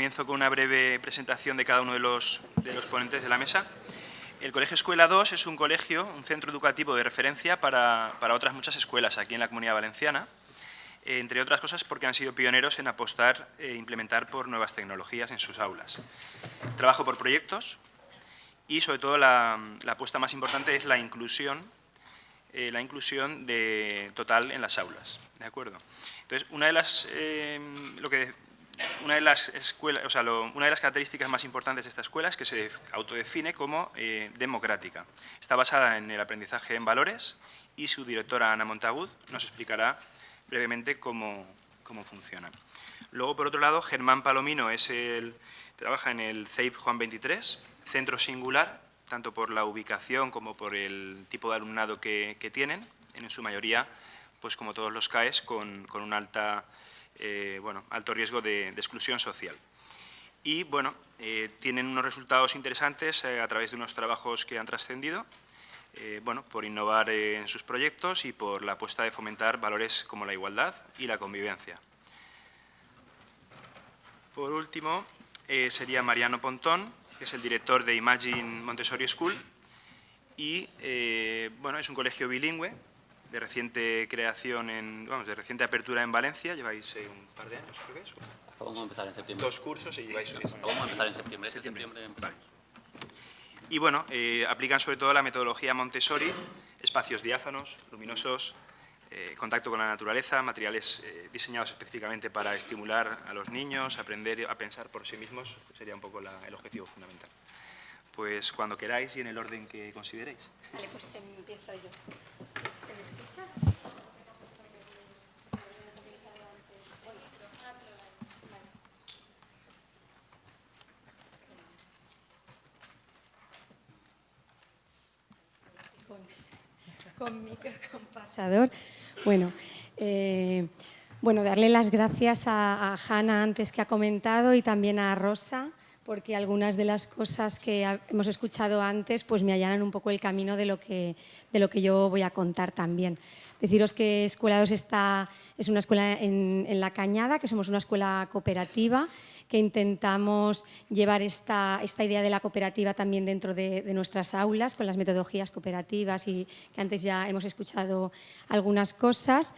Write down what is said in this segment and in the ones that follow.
Comienzo con una breve presentación de cada uno de los ponentes de la mesa. El Colegio Escuela 2 es un colegio, un centro educativo de referencia para otras muchas escuelas aquí en la Comunidad Valenciana, entre otras cosas porque han sido pioneros en apostar e implementar por nuevas tecnologías en sus aulas. Trabajo por proyectos y, sobre todo, la apuesta más importante es la inclusión total en las aulas, ¿de acuerdo? Entonces, una de las características más importantes de esta escuela es que se autodefine como democrática. Está basada en el aprendizaje en valores y su directora, Ana Montagud, nos explicará brevemente cómo funciona. Luego, por otro lado, Germán Palomino trabaja en el CEIP Juan 23, centro singular, tanto por la ubicación como por el tipo de alumnado que tienen, en su mayoría, pues como todos los CAEs, con un alto riesgo de exclusión social. Y, bueno, tienen unos resultados interesantes a través de unos trabajos que han trascendido, por innovar en sus proyectos y por la apuesta de fomentar valores como la igualdad y la convivencia. Por último, sería Mariano Pontón, que es el director de Imagine Montessori School, y es un colegio bilingüe de reciente creación, de reciente apertura en Valencia. Lleváis un par de años, creo que es. Acabamos de empezar en septiembre. 2 cursos y lleváis... Acabamos de empezar en septiembre. Este septiembre empezamos. Vale. Y aplican sobre todo la metodología Montessori, espacios diáfanos, luminosos, contacto con la naturaleza, materiales diseñados específicamente para estimular a los niños, aprender a pensar por sí mismos, sería un poco el objetivo fundamental. Pues cuando queráis y en el orden que consideréis. Vale, pues empiezo yo. ¿Se me escuchas? Con micro, con pasador. Darle las gracias a Hanna antes que ha comentado y también a Rosa, porque algunas de las cosas que hemos escuchado antes pues me allanan un poco el camino de lo que yo voy a contar también. Deciros que Escuela 2 es una escuela en La Cañada, que somos una escuela cooperativa, que intentamos llevar esta idea de la cooperativa también dentro de nuestras aulas, con las metodologías cooperativas y que antes ya hemos escuchado algunas cosas.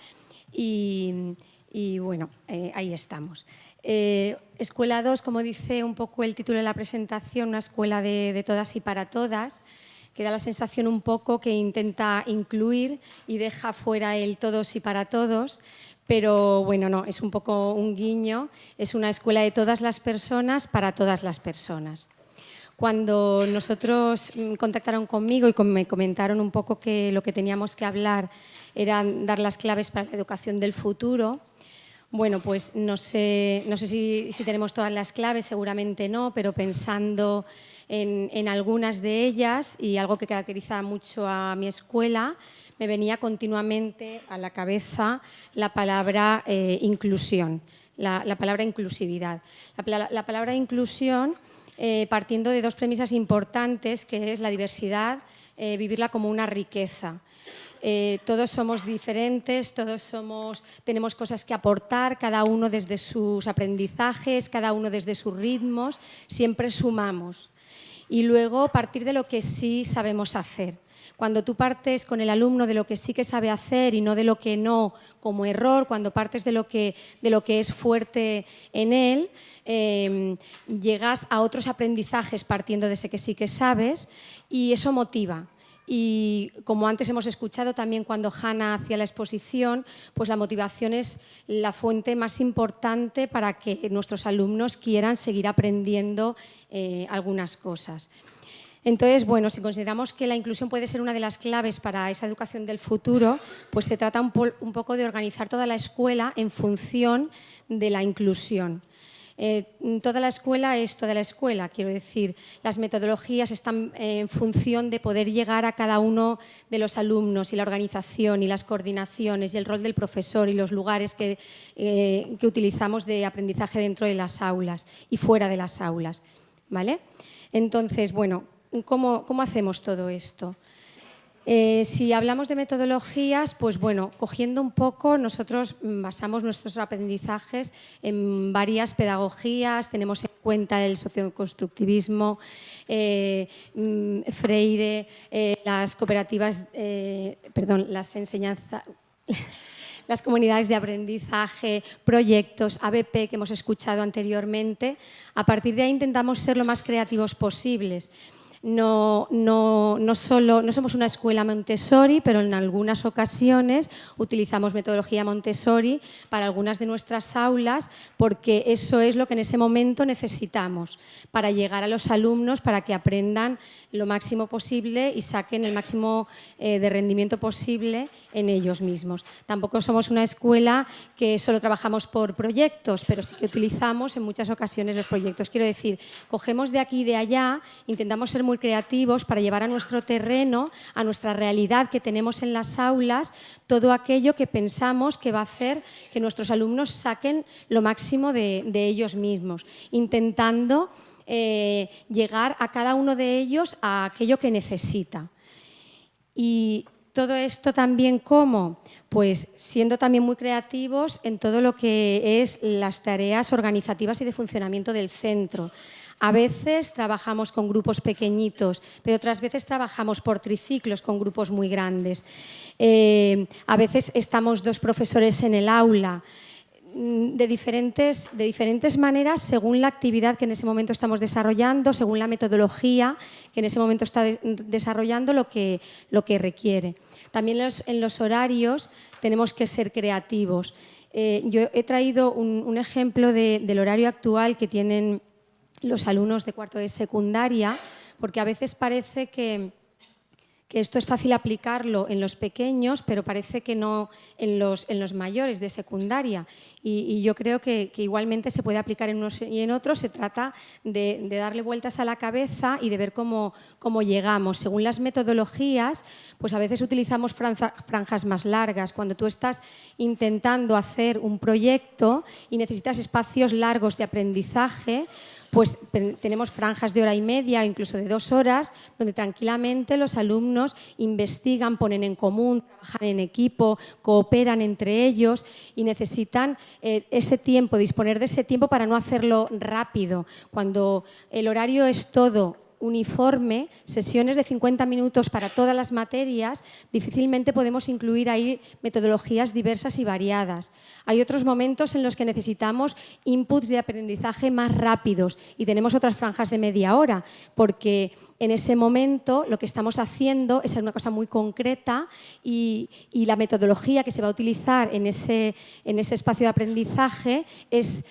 Ahí estamos. Escuela 2, como dice un poco el título de la presentación, una escuela de todas y para todas, que da la sensación un poco que intenta incluir y deja fuera el todos y para todos, pero no, es un poco un guiño, es una escuela de todas las personas para todas las personas. Cuando nosotros contactaron conmigo y me comentaron un poco que lo que teníamos que hablar era dar las claves para la educación del futuro, pues no sé si tenemos todas las claves, seguramente no, pero pensando en algunas de ellas y algo que caracteriza mucho a mi escuela, me venía continuamente a la cabeza la palabra inclusión, la palabra inclusividad. La palabra inclusión partiendo de dos premisas importantes, que es la diversidad, vivirla como una riqueza. Todos somos diferentes, tenemos cosas que aportar, cada uno desde sus aprendizajes, cada uno desde sus ritmos, siempre sumamos. Y luego partir de lo que sí sabemos hacer. Cuando tú partes con el alumno de lo que sí que sabe hacer y no de lo que no como error, cuando partes de lo que es fuerte en él, llegas a otros aprendizajes partiendo de ese que sí que sabes y eso motiva. Y como antes hemos escuchado también cuando Hanna hacía la exposición, pues la motivación es la fuente más importante para que nuestros alumnos quieran seguir aprendiendo algunas cosas. Entonces, si consideramos que la inclusión puede ser una de las claves para esa educación del futuro, pues se trata un poco de organizar toda la escuela en función de la inclusión. Toda la escuela es toda la escuela, quiero decir, las metodologías están en función de poder llegar a cada uno de los alumnos y la organización y las coordinaciones y el rol del profesor y los lugares que utilizamos de aprendizaje dentro de las aulas y fuera de las aulas, ¿vale? Entonces, ¿cómo hacemos todo esto? Si hablamos de metodologías, pues bueno, cogiendo un poco, nosotros basamos nuestros aprendizajes en varias pedagogías, tenemos en cuenta el socioconstructivismo, Freire, las cooperativas, las comunidades de aprendizaje, proyectos, ABP que hemos escuchado anteriormente. A partir de ahí intentamos ser lo más creativos posibles. No somos una escuela Montessori, pero en algunas ocasiones utilizamos metodología Montessori para algunas de nuestras aulas porque eso es lo que en ese momento necesitamos para llegar a los alumnos, para que aprendan lo máximo posible y saquen el máximo de rendimiento posible en ellos mismos. Tampoco somos una escuela que solo trabajamos por proyectos, pero sí que utilizamos en muchas ocasiones los proyectos. Quiero decir, cogemos de aquí y de allá, intentamos ser muy creativos para llevar a nuestro terreno, a nuestra realidad que tenemos en las aulas, todo aquello que pensamos que va a hacer que nuestros alumnos saquen lo máximo de ellos mismos, intentando llegar a cada uno de ellos a aquello que necesita. Y todo esto también, ¿cómo? Pues siendo también muy creativos en todo lo que es las tareas organizativas y de funcionamiento del centro. A veces trabajamos con grupos pequeñitos, pero otras veces trabajamos por triciclos con grupos muy grandes. A veces estamos 2 profesores en el aula, de diferentes maneras según la actividad que en ese momento estamos desarrollando, según la metodología que en ese momento está desarrollando lo que requiere. También en los horarios tenemos que ser creativos. Yo he traído un ejemplo del horario actual que tienen los alumnos de cuarto de secundaria, porque a veces parece que esto es fácil aplicarlo en los pequeños, pero parece que no en los mayores de secundaria. Y yo creo que igualmente se puede aplicar en unos y en otros. Se trata de darle vueltas a la cabeza y de ver cómo llegamos. Según las metodologías, pues a veces utilizamos franjas más largas. Cuando tú estás intentando hacer un proyecto y necesitas espacios largos de aprendizaje, pues tenemos franjas de 1h30 o incluso de 2 horas, donde tranquilamente los alumnos investigan, ponen en común, trabajan en equipo, cooperan entre ellos y necesitan ese tiempo, disponer de ese tiempo para no hacerlo rápido. Cuando el horario es todo uniforme, sesiones de 50 minutos para todas las materias, difícilmente podemos incluir ahí metodologías diversas y variadas. Hay otros momentos en los que necesitamos inputs de aprendizaje más rápidos y tenemos otras franjas de media hora, porque en ese momento lo que estamos haciendo es una cosa muy concreta y la metodología que se va a utilizar en ese espacio de aprendizaje es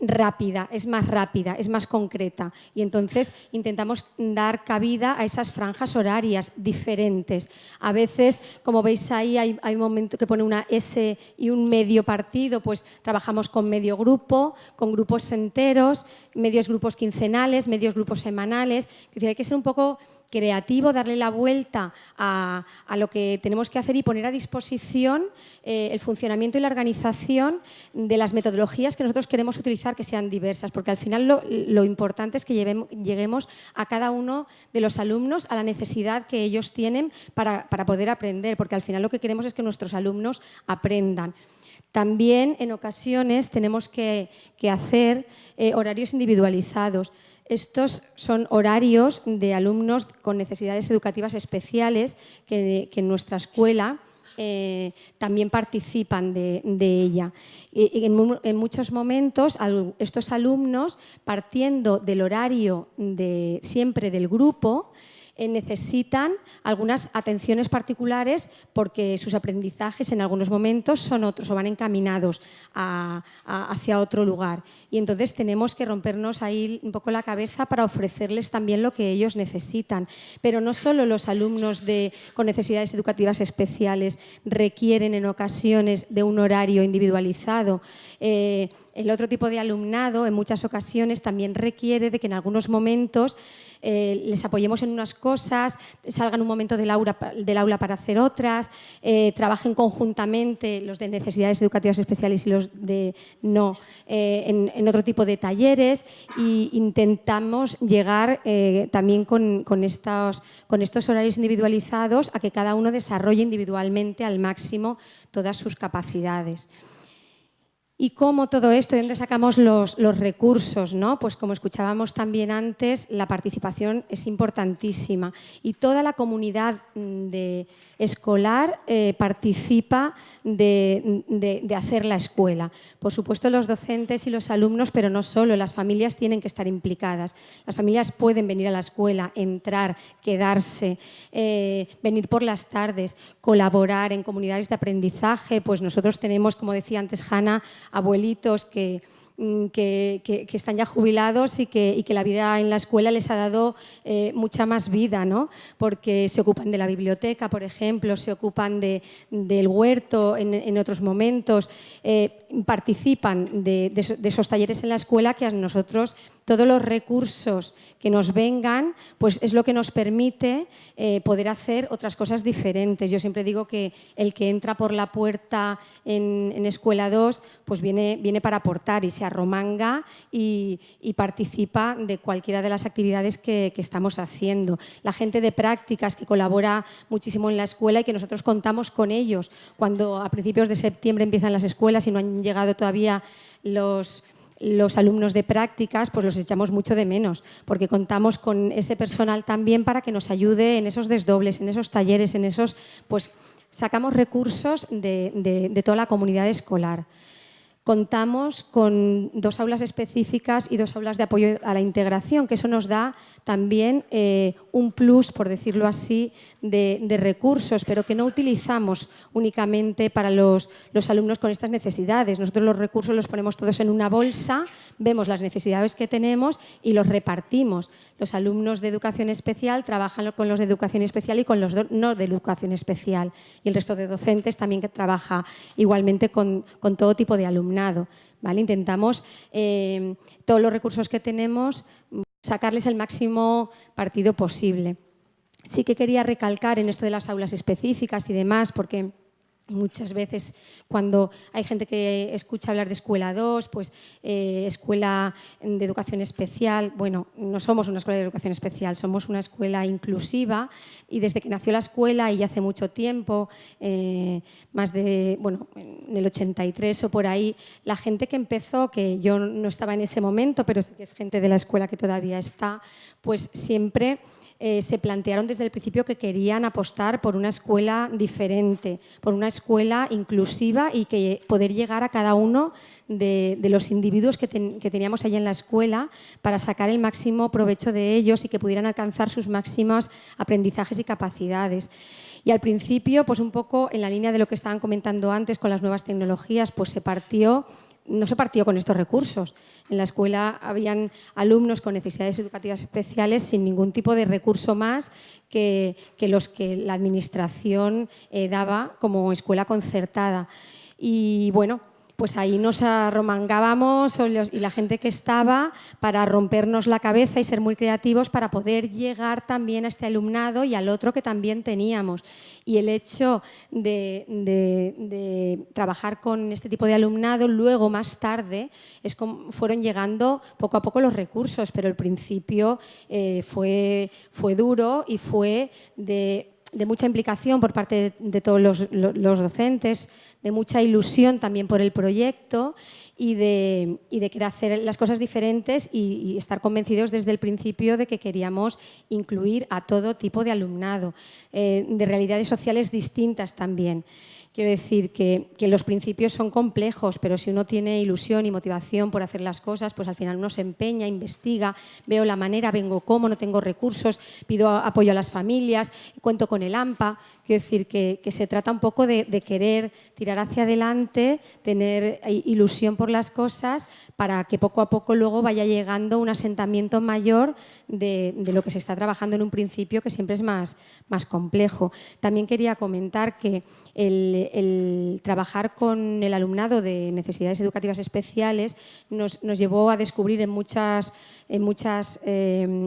rápida, es más concreta. Y entonces intentamos dar cabida a esas franjas horarias diferentes. A veces, como veis ahí, hay un momento que pone una S y un medio partido, pues trabajamos con medio grupo, con grupos enteros, medios grupos quincenales, medios grupos semanales. Es decir, hay que ser un poco creativo, darle la vuelta a lo que tenemos que hacer y poner a disposición el funcionamiento y la organización de las metodologías que nosotros queremos utilizar, que sean diversas, porque al final lo importante es que lleguemos a cada uno de los alumnos a la necesidad que ellos tienen para poder aprender, porque al final lo que queremos es que nuestros alumnos aprendan. También en ocasiones tenemos que hacer horarios individualizados. Estos son horarios de alumnos con necesidades educativas especiales que en nuestra escuela también participan de ella. Y en muchos momentos estos alumnos, partiendo del horario siempre del grupo, necesitan algunas atenciones particulares porque sus aprendizajes en algunos momentos son otros o van encaminados hacia otro lugar. Y entonces tenemos que rompernos ahí un poco la cabeza para ofrecerles también lo que ellos necesitan. Pero no solo los alumnos con necesidades educativas especiales requieren en ocasiones de un horario individualizado. El otro tipo de alumnado en muchas ocasiones también requiere de que en algunos momentos les apoyemos en unas cosas, salgan un momento del aula para hacer otras, trabajen conjuntamente los de necesidades educativas especiales y los de no en otro tipo de talleres, e intentamos llegar también con estos horarios individualizados a que cada uno desarrolle individualmente al máximo todas sus capacidades. ¿Y cómo todo esto? ¿De dónde sacamos los recursos, ¿no? Pues como escuchábamos también antes, la participación es importantísima y toda la comunidad escolar participa de hacer la escuela. Por supuesto los docentes y los alumnos, pero no solo, las familias tienen que estar implicadas. Las familias pueden venir a la escuela, entrar, quedarse, venir por las tardes, colaborar en comunidades de aprendizaje. Pues nosotros tenemos, como decía antes Hanna, abuelitos que están ya jubilados y que la vida en la escuela les ha dado mucha más vida, ¿no? Porque se ocupan de la biblioteca, por ejemplo, se ocupan del huerto en otros momentos, participan de esos talleres en la escuela, que a nosotros todos los recursos que nos vengan pues es lo que nos permite poder hacer otras cosas diferentes. Yo siempre digo que el que entra por la puerta en Escuela 2 pues viene para aportar y se arromanga y participa de cualquiera de las actividades que estamos haciendo. La gente de prácticas que colabora muchísimo en la escuela y que nosotros contamos con ellos cuando a principios de septiembre empiezan las escuelas y no han llegado todavía los alumnos de prácticas, pues los echamos mucho de menos, porque contamos con ese personal también para que nos ayude en esos desdobles, en esos talleres, en esos, pues sacamos recursos de toda la comunidad escolar. Contamos con 2 aulas específicas y 2 aulas de apoyo a la integración, que eso nos da también un plus, por decirlo así, de recursos, pero que no utilizamos únicamente para los alumnos con estas necesidades. Nosotros los recursos los ponemos todos en una bolsa, vemos las necesidades que tenemos y los repartimos. Los alumnos de educación especial trabajan con los de educación especial y con los no de educación especial. Y el resto de docentes también que trabaja igualmente con todo tipo de alumnado. ¿Vale? Intentamos todos los recursos que tenemos sacarles el máximo partido posible. Sí que quería recalcar en esto de las aulas específicas y demás, porque muchas veces cuando hay gente que escucha hablar de Escuela 2, pues escuela de educación especial, bueno, no somos una escuela de educación especial, somos una escuela inclusiva y desde que nació la escuela y hace mucho tiempo, más de, bueno, en el 83 o por ahí, la gente que empezó, que yo no estaba en ese momento, pero sí que es gente de la escuela que todavía está, pues siempre se plantearon desde el principio que querían apostar por una escuela diferente, por una escuela inclusiva y que poder llegar a cada uno de los individuos que teníamos allí en la escuela para sacar el máximo provecho de ellos y que pudieran alcanzar sus máximos aprendizajes y capacidades. Y al principio, pues un poco en la línea de lo que estaban comentando antes con las nuevas tecnologías, pues no se partió con estos recursos. En la escuela habían alumnos con necesidades educativas especiales sin ningún tipo de recurso más que los que la administración daba como escuela concertada. Y bueno, pues ahí nos arromangábamos y la gente que estaba para rompernos la cabeza y ser muy creativos para poder llegar también a este alumnado y al otro que también teníamos. Y el hecho de trabajar con este tipo de alumnado, luego más tarde fueron llegando poco a poco los recursos, pero al principio fue duro y fue de mucha implicación por parte de todos los docentes, de mucha ilusión también por el proyecto y de querer hacer las cosas diferentes y estar convencidos desde el principio de que queríamos incluir a todo tipo de alumnado, de realidades sociales distintas también. Quiero decir que los principios son complejos, pero si uno tiene ilusión y motivación por hacer las cosas, pues al final uno se empeña, investiga, veo la manera, vengo cómo, no tengo recursos, pido apoyo a las familias, cuento con el AMPA. Quiero decir que se trata un poco de querer tirar hacia adelante, tener ilusión por las cosas para que poco a poco luego vaya llegando un asentamiento mayor de lo que se está trabajando en un principio, que siempre es más complejo. También quería comentar que el el trabajar con el alumnado de necesidades educativas especiales nos llevó a descubrir en muchas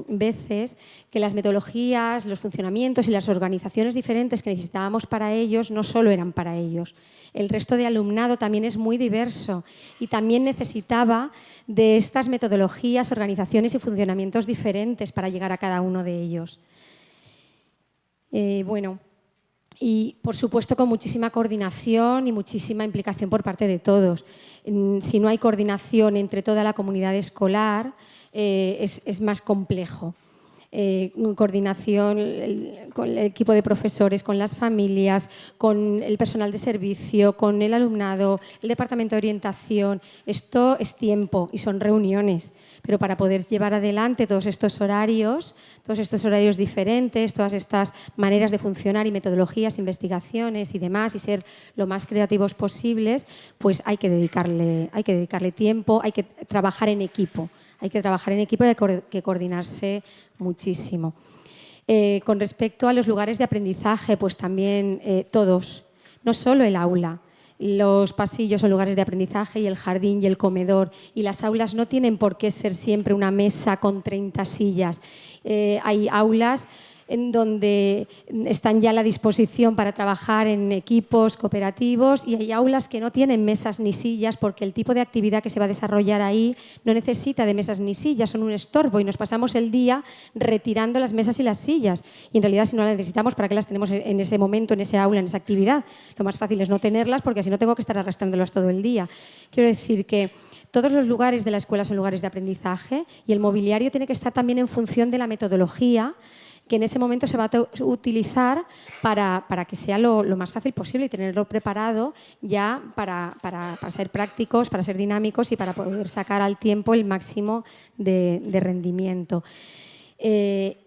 veces que las metodologías, los funcionamientos y las organizaciones diferentes que necesitábamos para ellos no solo eran para ellos. El resto de alumnado también es muy diverso y también necesitaba de estas metodologías, organizaciones y funcionamientos diferentes para llegar a cada uno de ellos. Y por supuesto con muchísima coordinación y muchísima implicación por parte de todos. Si no hay coordinación entre toda la comunidad escolar, es más complejo. Coordinación con el equipo de profesores, con las familias, con el personal de servicio, con el alumnado, el departamento de orientación. Esto es tiempo y son reuniones, pero para poder llevar adelante todos estos horarios diferentes, todas estas maneras de funcionar y metodologías, investigaciones y demás, y ser lo más creativos posibles, pues hay que dedicarle tiempo, hay que trabajar en equipo. Hay que trabajar en equipo y hay que coordinarse muchísimo. Con respecto a los lugares de aprendizaje, pues también todos, no solo el aula. Los pasillos son lugares de aprendizaje y el jardín y el comedor. Y las aulas no tienen por qué ser siempre una mesa con 30 sillas. Hay aulas en donde están ya a la disposición para trabajar en equipos cooperativos y hay aulas que no tienen mesas ni sillas porque el tipo de actividad que se va a desarrollar ahí no necesita de mesas ni sillas, son un estorbo y nos pasamos el día retirando las mesas y las sillas. Y en realidad si no las necesitamos, ¿para qué las tenemos en ese momento, en ese aula, en esa actividad? Lo más fácil es no tenerlas porque así no tengo que estar arrastrándolas todo el día. Quiero decir que todos los lugares de la escuela son lugares de aprendizaje y el mobiliario tiene que estar también en función de la metodología que en ese momento se va a utilizar para que sea lo más fácil posible y tenerlo preparado ya para ser prácticos, para ser dinámicos y para poder sacar al tiempo el máximo de rendimiento.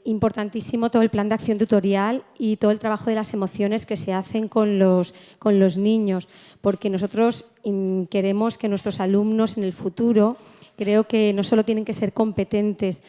Importantísimo todo el plan de acción tutorial y todo el trabajo de las emociones que se hacen con los niños, porque nosotros queremos que nuestros alumnos en el futuro, creo que no solo tienen que ser competentes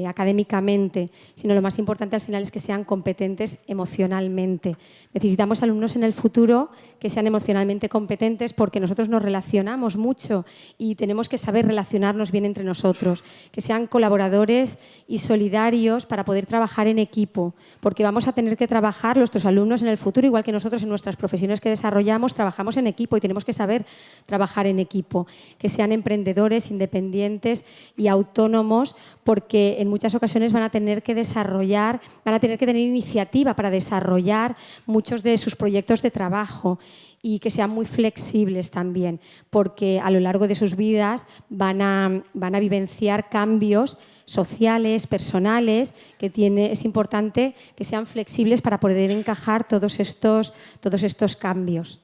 académicamente, sino lo más importante al final es que sean competentes emocionalmente. Necesitamos alumnos en el futuro que sean emocionalmente competentes porque nosotros nos relacionamos mucho y tenemos que saber relacionarnos bien entre nosotros, que sean colaboradores y solidarios para poder trabajar en equipo, porque vamos a tener que trabajar nuestros alumnos en el futuro, igual que nosotros en nuestras profesiones que desarrollamos, trabajamos en equipo y tenemos que saber trabajar en equipo, que sean emprendedores, independientes y autónomos, porque en muchas ocasiones van a tener que tener iniciativa para desarrollar muchos de sus proyectos de trabajo y que sean muy flexibles también, porque a lo largo de sus vidas van a vivenciar cambios sociales, personales, es importante que sean flexibles para poder encajar todos estos cambios.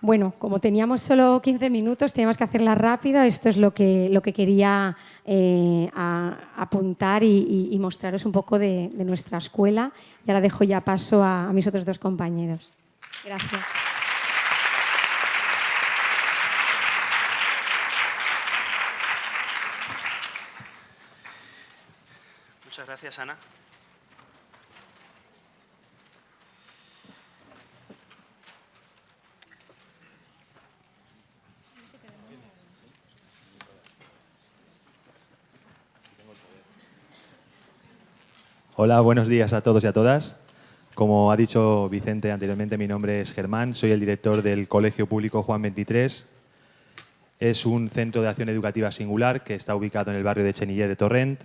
Bueno, como teníamos solo 15 minutos, teníamos que hacerla rápido. Esto es lo que quería apuntar y mostraros un poco de nuestra escuela. Y ahora dejo ya paso a mis otros dos compañeros. Gracias. Muchas gracias, Ana. Hola, buenos días a todos y a todas. Como ha dicho Vicente anteriormente, mi nombre es Germán, soy el director del Colegio Público Juan 23. Es un centro de acción educativa singular que está ubicado en el barrio de Chenillet de Torrent.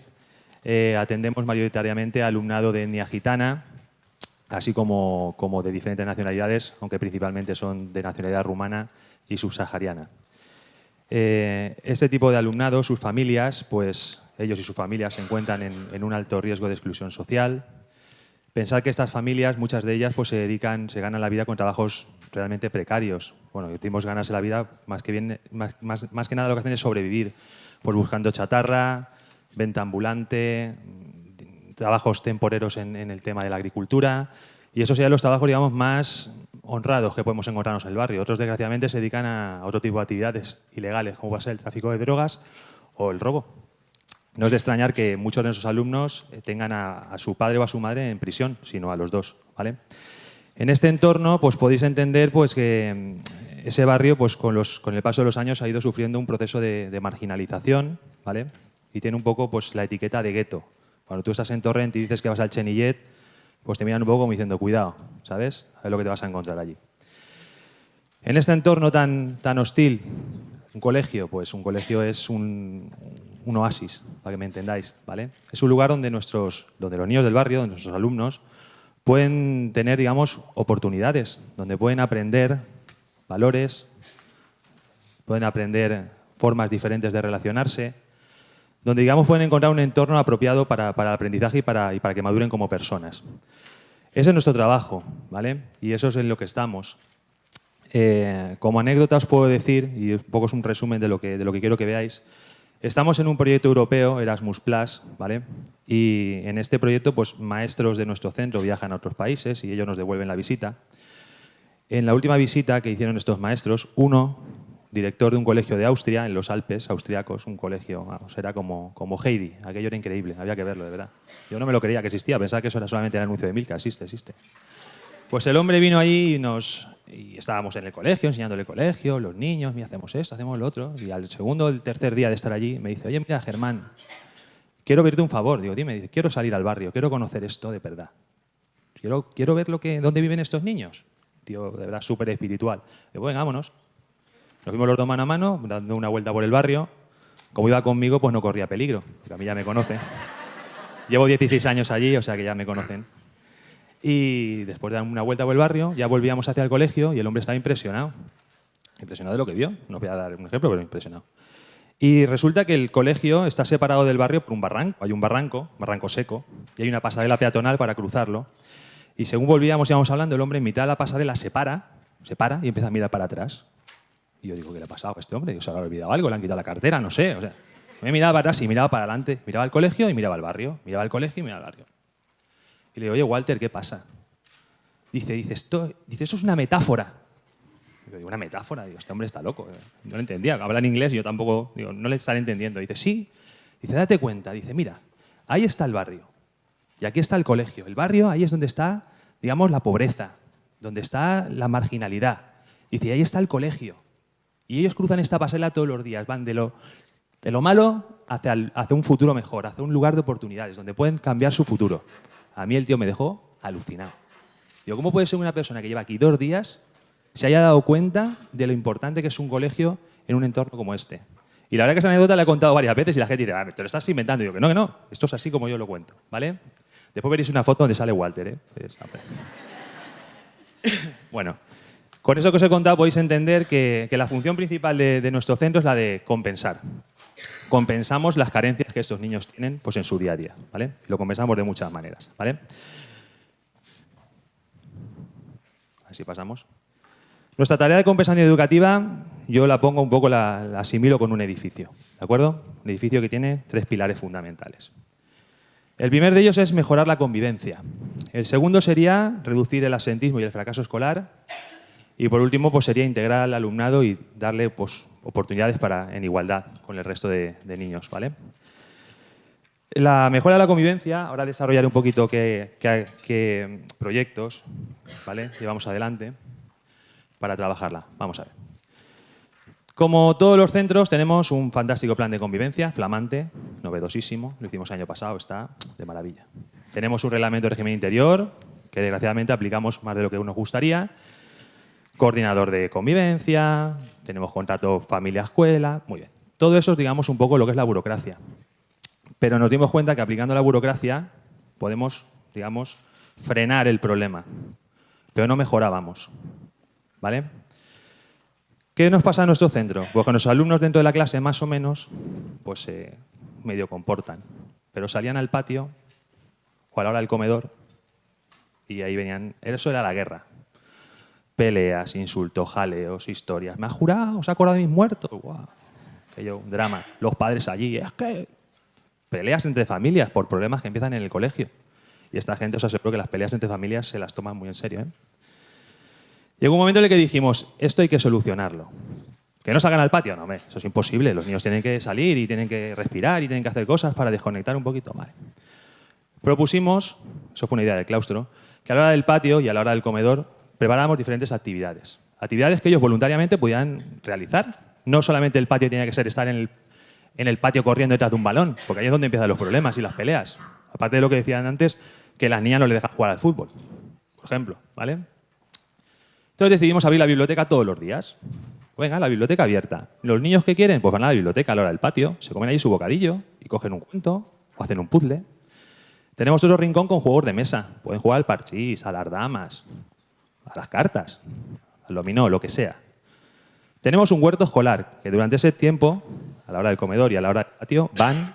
Atendemos mayoritariamente a alumnado de etnia gitana, así como de diferentes nacionalidades, aunque principalmente son de nacionalidad rumana y subsahariana. Este tipo de alumnado, sus familias, pues ellos y sus familias se encuentran en un alto riesgo de exclusión social. Pensar que estas familias, muchas de ellas, pues se ganan la vida con trabajos realmente precarios. Bueno, decimos ganarse la vida, más que nada lo que hacen es sobrevivir, pues buscando chatarra, venta ambulante, trabajos temporeros en el tema de la agricultura. Y esos serían los trabajos, digamos, más honrados que podemos encontrarnos en el barrio. Otros, desgraciadamente, se dedican a otro tipo de actividades ilegales, como va a ser el tráfico de drogas o el robo. No es de extrañar que muchos de nuestros alumnos tengan a su padre o a su madre en prisión, sino a los dos, ¿vale? En este entorno pues, podéis entender pues, que ese barrio pues, con el paso de los años ha ido sufriendo un proceso de marginalización, ¿vale? Y tiene un poco pues, la etiqueta de gueto. Cuando tú estás en Torrent y dices que vas al Chenillet, pues te miran un poco como diciendo, cuidado, ¿sabes? Es lo que te vas a encontrar allí. En este entorno tan hostil, un colegio, pues un colegio es un oasis, para que me entendáis, ¿vale? Es un lugar donde los niños del barrio, donde nuestros alumnos, pueden tener, digamos, oportunidades, donde pueden aprender valores, pueden aprender formas diferentes de relacionarse, donde, digamos, pueden encontrar un entorno apropiado para el aprendizaje y para que maduren como personas. Ese es nuestro trabajo, ¿vale? Y eso es en lo que estamos. Como anécdota os puedo decir, y un poco es un resumen de lo que quiero que veáis, estamos en un proyecto europeo, Erasmus+, ¿vale? Y en este proyecto, pues, maestros de nuestro centro viajan a otros países y ellos nos devuelven la visita. En la última visita que hicieron estos maestros, uno, director de un colegio de Austria, en los Alpes austriacos, un colegio, vamos, era como Heidi, aquello era increíble, había que verlo, de verdad. Yo no me lo creía que existía, pensaba que eso era solamente el anuncio de Milka, existe. Pues el hombre vino ahí y estábamos en el colegio, enseñándole el colegio, los niños, mira, hacemos esto, hacemos lo otro. Y al segundo o el tercer día de estar allí me dice, oye, mira, Germán, quiero pedirte un favor. Digo, dime, dice, quiero salir al barrio, quiero conocer esto de verdad. Quiero ver dónde viven estos niños. Tío, de verdad, súper espiritual. Digo, venga, vámonos. Nos vimos los dos mano a mano, dando una vuelta por el barrio. Como iba conmigo, pues no corría peligro, porque a mí ya me conocen. Llevo 16 años allí, o sea que ya me conocen. Y después de dar una vuelta por el barrio, ya volvíamos hacia el colegio y el hombre estaba impresionado. Impresionado de lo que vio. No os voy a dar un ejemplo, pero impresionado. Y resulta que el colegio está separado del barrio por un barranco. Hay un barranco seco, y hay una pasarela peatonal para cruzarlo. Y según íbamos hablando, el hombre en mitad de la pasarela se para y empieza a mirar para atrás. Y yo digo, ¿qué le ha pasado a este hombre? Digo, ¿se le ha olvidado algo? ¿Le han quitado la cartera? No sé. O sea, me miraba para atrás y miraba para adelante. Miraba al colegio y miraba al barrio. Miraba al colegio y miraba al barrio. Y le digo, oye, Walter, ¿qué pasa? Dice, eso es una metáfora. Digo, ¿una metáfora? Digo, este hombre está loco. No lo entendía. Habla en inglés y yo tampoco, digo, no le estaré entendiendo. Dice, sí. Dice, date cuenta. Dice, mira, ahí está el barrio. Y aquí está el colegio. El barrio, ahí es donde está, digamos, la pobreza, donde está la marginalidad. Dice, ahí está el colegio. Y ellos cruzan esta pasarela todos los días. Van de lo malo hacia un futuro mejor, hacia un lugar de oportunidades, donde pueden cambiar su futuro. A mí el tío me dejó alucinado. Digo, ¿cómo puede ser una persona que lleva aquí 2 días se haya dado cuenta de lo importante que es un colegio en un entorno como este? Y la verdad que esa anécdota la he contado varias veces y la gente dice, te lo estás inventando. Y digo, que no, esto es así como yo lo cuento, ¿vale? Después veréis una foto donde sale Walter, ¿eh? Bueno, con eso que os he contado podéis entender que la función principal de nuestro centro es la de compensar. Compensamos las carencias que estos niños tienen pues, en su día a día, ¿vale? Lo compensamos de muchas maneras, ¿vale? Así pasamos. Nuestra tarea de compensación educativa, yo la pongo un poco, la asimilo con un edificio, ¿de acuerdo? Un edificio que tiene 3 pilares fundamentales. El primer de ellos es mejorar la convivencia. El segundo sería reducir el absentismo y el fracaso escolar. Y por último, pues sería integrar al alumnado y darle pues, oportunidades en igualdad con el resto de niños, ¿vale? La mejora de la convivencia, ahora desarrollaré un poquito qué proyectos, ¿vale? llevamos adelante para trabajarla. Vamos a ver. Como todos los centros, tenemos un fantástico plan de convivencia, flamante, novedosísimo. Lo hicimos el año pasado, está de maravilla. Tenemos un reglamento de régimen interior, que desgraciadamente aplicamos más de lo que nos gustaría. Coordinador de convivencia, tenemos contrato familia-escuela, muy bien. Todo eso es, digamos, un poco lo que es la burocracia. Pero nos dimos cuenta que aplicando la burocracia podemos, digamos, frenar el problema, pero no mejorábamos, ¿vale? ¿Qué nos pasa en nuestro centro? Pues que los alumnos dentro de la clase, más o menos, pues se medio comportan, pero salían al patio o a la hora del comedor y ahí venían, eso era la guerra. Peleas, insultos, jaleos, historias. ¿Me has jurado? ¿Os ha acordado de mis muertos? ¡Guau! Aquello, un drama. Los padres allí, es que... Peleas entre familias por problemas que empiezan en el colegio. Y esta gente os aseguro que las peleas entre familias se las toman muy en serio, ¿eh? Llegó un momento en el que dijimos, esto hay que solucionarlo. ¿Que no salgan al patio? No, hombre, eso es imposible. Los niños tienen que salir y tienen que respirar y tienen que hacer cosas para desconectar un poquito. Vale. Propusimos eso fue una idea del claustro, que a la hora del patio y a la hora del comedor preparábamos diferentes actividades. Actividades que ellos voluntariamente podían realizar. No solamente el patio tenía que ser estar en el patio corriendo detrás de un balón, porque ahí es donde empiezan los problemas y las peleas. Aparte de lo que decían antes, que las niñas no les dejan jugar al fútbol, por ejemplo, ¿vale? Entonces decidimos abrir la biblioteca todos los días. Venga, la biblioteca abierta. Los niños que quieren, pues van a la biblioteca a la hora del patio, se comen ahí su bocadillo y cogen un cuento o hacen un puzzle. Tenemos otro rincón con juegos de mesa. Pueden jugar al parchís, a las damas, a las cartas, al dominó, lo que sea. Tenemos un huerto escolar, que durante ese tiempo, a la hora del comedor y a la hora del patio, van,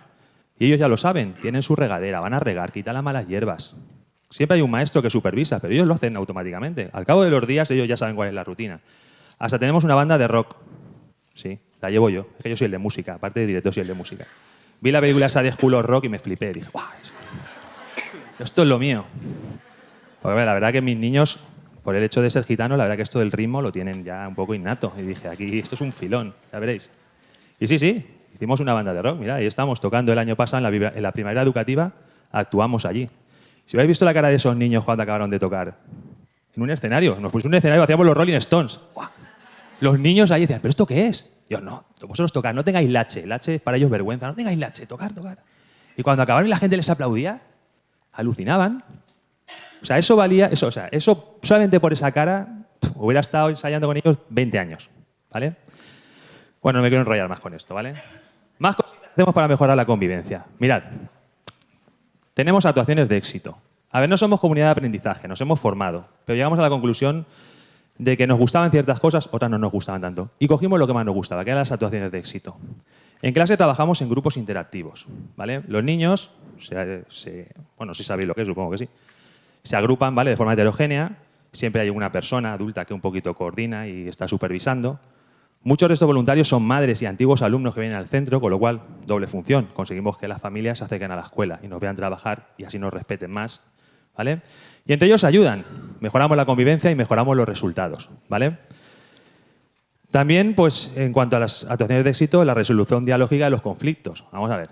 y ellos ya lo saben, tienen su regadera, van a regar, quitar las malas hierbas. Siempre hay un maestro que supervisa, pero ellos lo hacen automáticamente. Al cabo de los días ellos ya saben cuál es la rutina. Hasta tenemos una banda de rock. Sí, la llevo yo. Es que yo soy el de música, aparte de director soy el de música. Vi la película esa de School of Rock y me flipé. Dije, ¡guau! Esto es lo mío. Porque la verdad que mis niños, por el hecho de ser gitanos, la verdad que esto del ritmo lo tienen ya un poco innato. Y dije, aquí esto es un filón, ya veréis. Y sí, hicimos una banda de rock. Mira, ahí estábamos tocando el año pasado en la primavera educativa, actuamos allí. Si hubierais visto la cara de esos niños cuando acabaron de tocar, en un escenario, nos pusimos un escenario, hacíamos los Rolling Stones. ¡Guau! Los niños ahí decían, ¿pero esto qué es? Yo, no, vosotros tocad, no tengáis lache. Lache es para ellos vergüenza, no tengáis lache, tocar. Y cuando acabaron y la gente les aplaudía, alucinaban. O sea, eso valía, eso solamente por esa cara, hubiera estado ensayando con ellos 20 años, ¿vale? Bueno, no me quiero enrollar más con esto, ¿vale? Más cosas que hacemos para mejorar la convivencia. Mirad, tenemos actuaciones de éxito. A ver, no somos comunidad de aprendizaje, nos hemos formado, pero llegamos a la conclusión de que nos gustaban ciertas cosas, otras no nos gustaban tanto. Y cogimos lo que más nos gustaba, que eran las actuaciones de éxito. En clase trabajamos en grupos interactivos, ¿vale? Los niños, bueno, si sabéis lo que es, supongo que sí, se agrupan, ¿vale? De forma heterogénea, siempre hay una persona adulta que un poquito coordina y está supervisando. Muchos de estos voluntarios son madres y antiguos alumnos que vienen al centro, con lo cual, doble función. Conseguimos que las familias se acerquen a la escuela y nos vean trabajar y así nos respeten más, ¿vale? Y entre ellos ayudan. Mejoramos la convivencia y mejoramos los resultados, ¿vale? También, pues, en cuanto a las actuaciones de éxito, la resolución dialógica de los conflictos. Vamos a ver.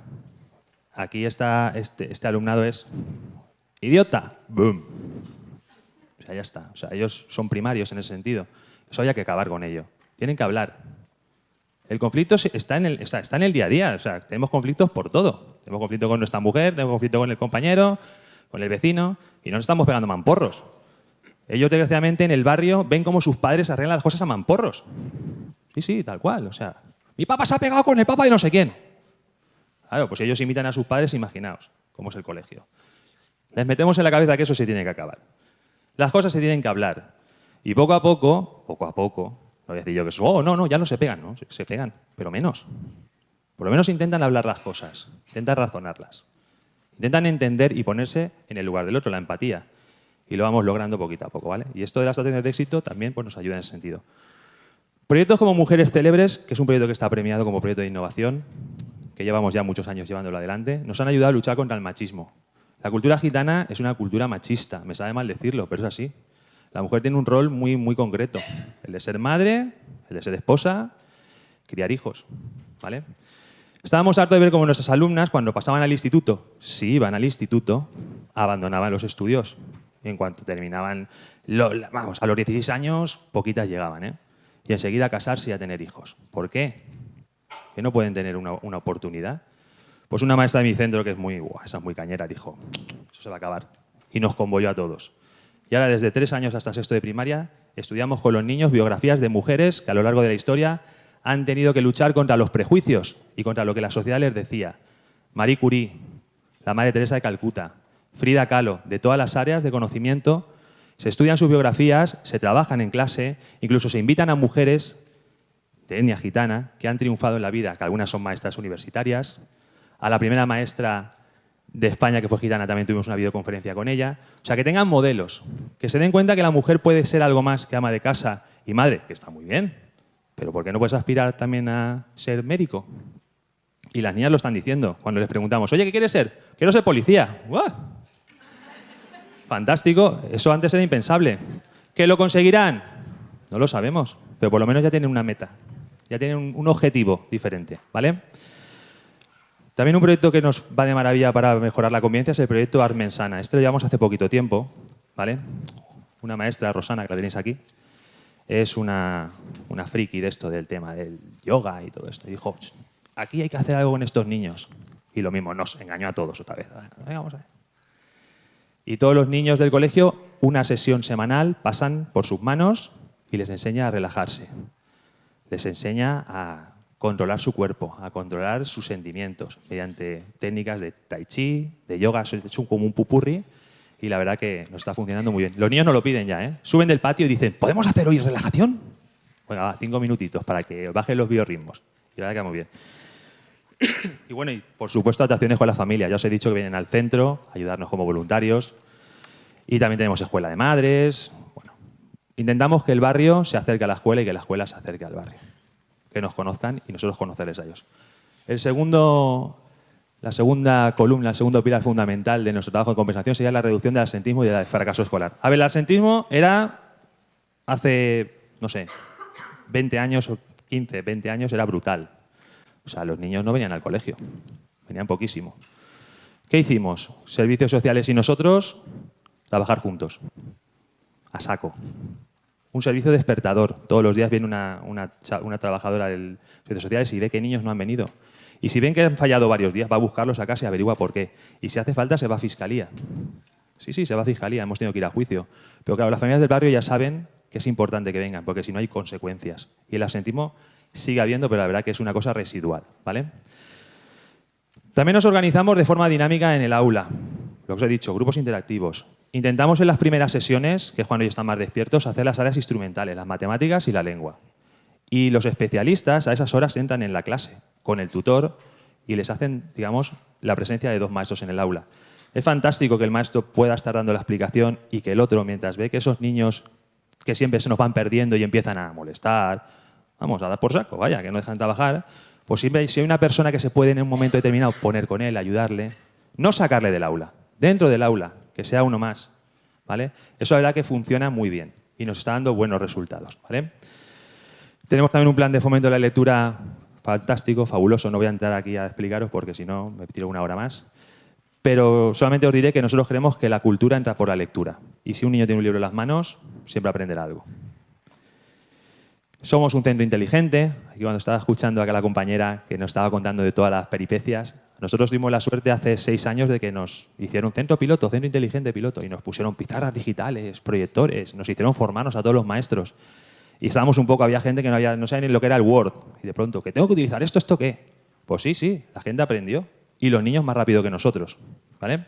Aquí está, este alumnado es idiota. ¡Boom! O sea, ya está. O sea, ellos son primarios en ese sentido. Eso había que acabar con ello. Tienen que hablar. El conflicto está en el día a día. O sea, tenemos conflictos por todo. Tenemos conflicto con nuestra mujer, tenemos conflicto con el compañero, con el vecino, y no nos estamos pegando mamporros. Ellos, desgraciadamente, en el barrio ven cómo sus padres arreglan las cosas a mamporros. Sí, tal cual. O sea, mi papá se ha pegado con el papá de no sé quién. Claro, pues ellos imitan a sus padres, imaginaos cómo es el colegio. Les metemos en la cabeza que eso se tiene que acabar. Las cosas se tienen que hablar. Y poco a poco, no voy a decir yo que no, ya no se pegan, ¿no? Se pegan, pero menos. Por lo menos intentan hablar las cosas, intentan razonarlas. Intentan entender y ponerse en el lugar del otro, la empatía. Y lo vamos logrando poquito a poco, ¿vale? Y esto de las actuaciones de éxito también pues, nos ayuda en ese sentido. Proyectos como Mujeres Célebres, que es un proyecto que está premiado como proyecto de innovación, que llevamos ya muchos años llevándolo adelante, nos han ayudado a luchar contra el machismo. La cultura gitana es una cultura machista, me sabe mal decirlo, pero es así. La mujer tiene un rol muy, muy concreto, el de ser madre, el de ser esposa, criar hijos, ¿vale? Estábamos hartos de ver cómo nuestras alumnas, cuando pasaban al instituto, si iban al instituto, abandonaban los estudios. Y en cuanto terminaban, a los 16 años, poquitas llegaban, ¿eh? Y enseguida a casarse y a tener hijos. ¿Por qué? ¿Que no pueden tener una oportunidad? Pues una maestra de mi centro, que es esa es muy cañera, dijo, eso se va a acabar. Y nos convocó a todos. Y ahora, desde 3 años hasta 6º de primaria, estudiamos con los niños biografías de mujeres que a lo largo de la historia han tenido que luchar contra los prejuicios y contra lo que la sociedad les decía. Marie Curie, la Madre Teresa de Calcuta, Frida Kahlo, de todas las áreas de conocimiento, se estudian sus biografías, se trabajan en clase, incluso se invitan a mujeres de etnia gitana que han triunfado en la vida, que algunas son maestras universitarias. A la primera maestra de España que fue gitana también tuvimos una videoconferencia con ella. O sea, que tengan modelos, que se den cuenta que la mujer puede ser algo más que ama de casa y madre, que está muy bien, pero ¿por qué no puedes aspirar también a ser médico? Y las niñas lo están diciendo cuando les preguntamos, oye, ¿qué quieres ser? Quiero ser policía. ¡Uah! Fantástico, eso antes era impensable. ¿Que lo conseguirán? No lo sabemos, pero por lo menos ya tienen una meta, ya tienen un objetivo diferente, ¿vale? También un proyecto que nos va de maravilla para mejorar la convivencia es el proyecto Armensana. Este lo llevamos hace poquito tiempo, ¿vale? Una maestra, Rosana, que la tenéis aquí, es una friki de esto, del tema del yoga y todo esto. Y dijo, aquí hay que hacer algo con estos niños. Y lo mismo, nos engañó a todos otra vez. Venga, vamos a ver. Y todos los niños del colegio, una sesión semanal, pasan por sus manos y les enseña a relajarse. Les enseña a controlar su cuerpo, a controlar sus sentimientos mediante técnicas de tai chi, de yoga, es como un pupurri y la verdad que nos está funcionando muy bien. Los niños no lo piden ya, ¿eh? Suben del patio y dicen, ¿podemos hacer hoy relajación? Bueno, va, 5 minutitos para que bajen los biorritmos. Y la verdad que muy bien. Y bueno, y por supuesto actuaciones con la familia. Ya os he dicho que vienen al centro a ayudarnos como voluntarios. Y también tenemos escuela de madres. Bueno, intentamos que el barrio se acerque a la escuela y que la escuela se acerque al barrio. Que nos conozcan y nosotros conocerles a ellos. La segunda columna, el segundo pilar fundamental de nuestro trabajo de compensación sería la reducción del absentismo y del fracaso escolar. A ver, el absentismo era hace, no sé, 20 años o 15, 20 años era brutal. O sea, los niños no venían al colegio, venían poquísimo. ¿Qué hicimos? Servicios sociales y nosotros, trabajar juntos, a saco. Un servicio despertador. Todos los días viene una trabajadora del servicios sociales y ve que niños no han venido. Y si ven que han fallado varios días, va a buscarlos a casa y averigua por qué. Y si hace falta, se va a fiscalía. Sí, se va a fiscalía, hemos tenido que ir a juicio. Pero claro, las familias del barrio ya saben que es importante que vengan, porque si no hay consecuencias. Y el absentismo sigue habiendo, pero la verdad que es una cosa residual, ¿vale? También nos organizamos de forma dinámica en el aula. Lo que os he dicho, grupos interactivos. Intentamos en las primeras sesiones, que es cuando ellos están más despiertos, hacer las áreas instrumentales, las matemáticas y la lengua. Y los especialistas a esas horas entran en la clase con el tutor y les hacen, digamos, la presencia de 2 maestros en el aula. Es fantástico que el maestro pueda estar dando la explicación y que el otro, mientras ve que esos niños que siempre se nos van perdiendo y empiezan a molestar, vamos, a dar por saco, vaya, que no dejan trabajar, pues siempre si hay una persona que se puede en un momento determinado poner con él, ayudarle, no sacarle del aula, dentro del aula, que sea uno más, ¿vale? Eso la verdad que funciona muy bien y nos está dando buenos resultados, ¿vale? Tenemos también un plan de fomento de la lectura fantástico, fabuloso. No voy a entrar aquí a explicaros porque si no me tiro 1 hora más. Pero solamente os diré que nosotros creemos que la cultura entra por la lectura. Y si un niño tiene un libro en las manos, siempre aprenderá algo. Somos un centro inteligente. Aquí cuando estaba escuchando a la compañera que nos estaba contando de todas las peripecias, nosotros tuvimos la suerte hace 6 años de que nos hicieron centro piloto, centro inteligente piloto, y nos pusieron pizarras digitales, proyectores, nos hicieron formarnos a todos los maestros. Y estábamos un poco, había gente que no sabía ni lo que era el Word. Y de pronto, ¿que tengo que utilizar esto? ¿Esto qué? Pues sí, la gente aprendió. Y los niños más rápido que nosotros, ¿vale?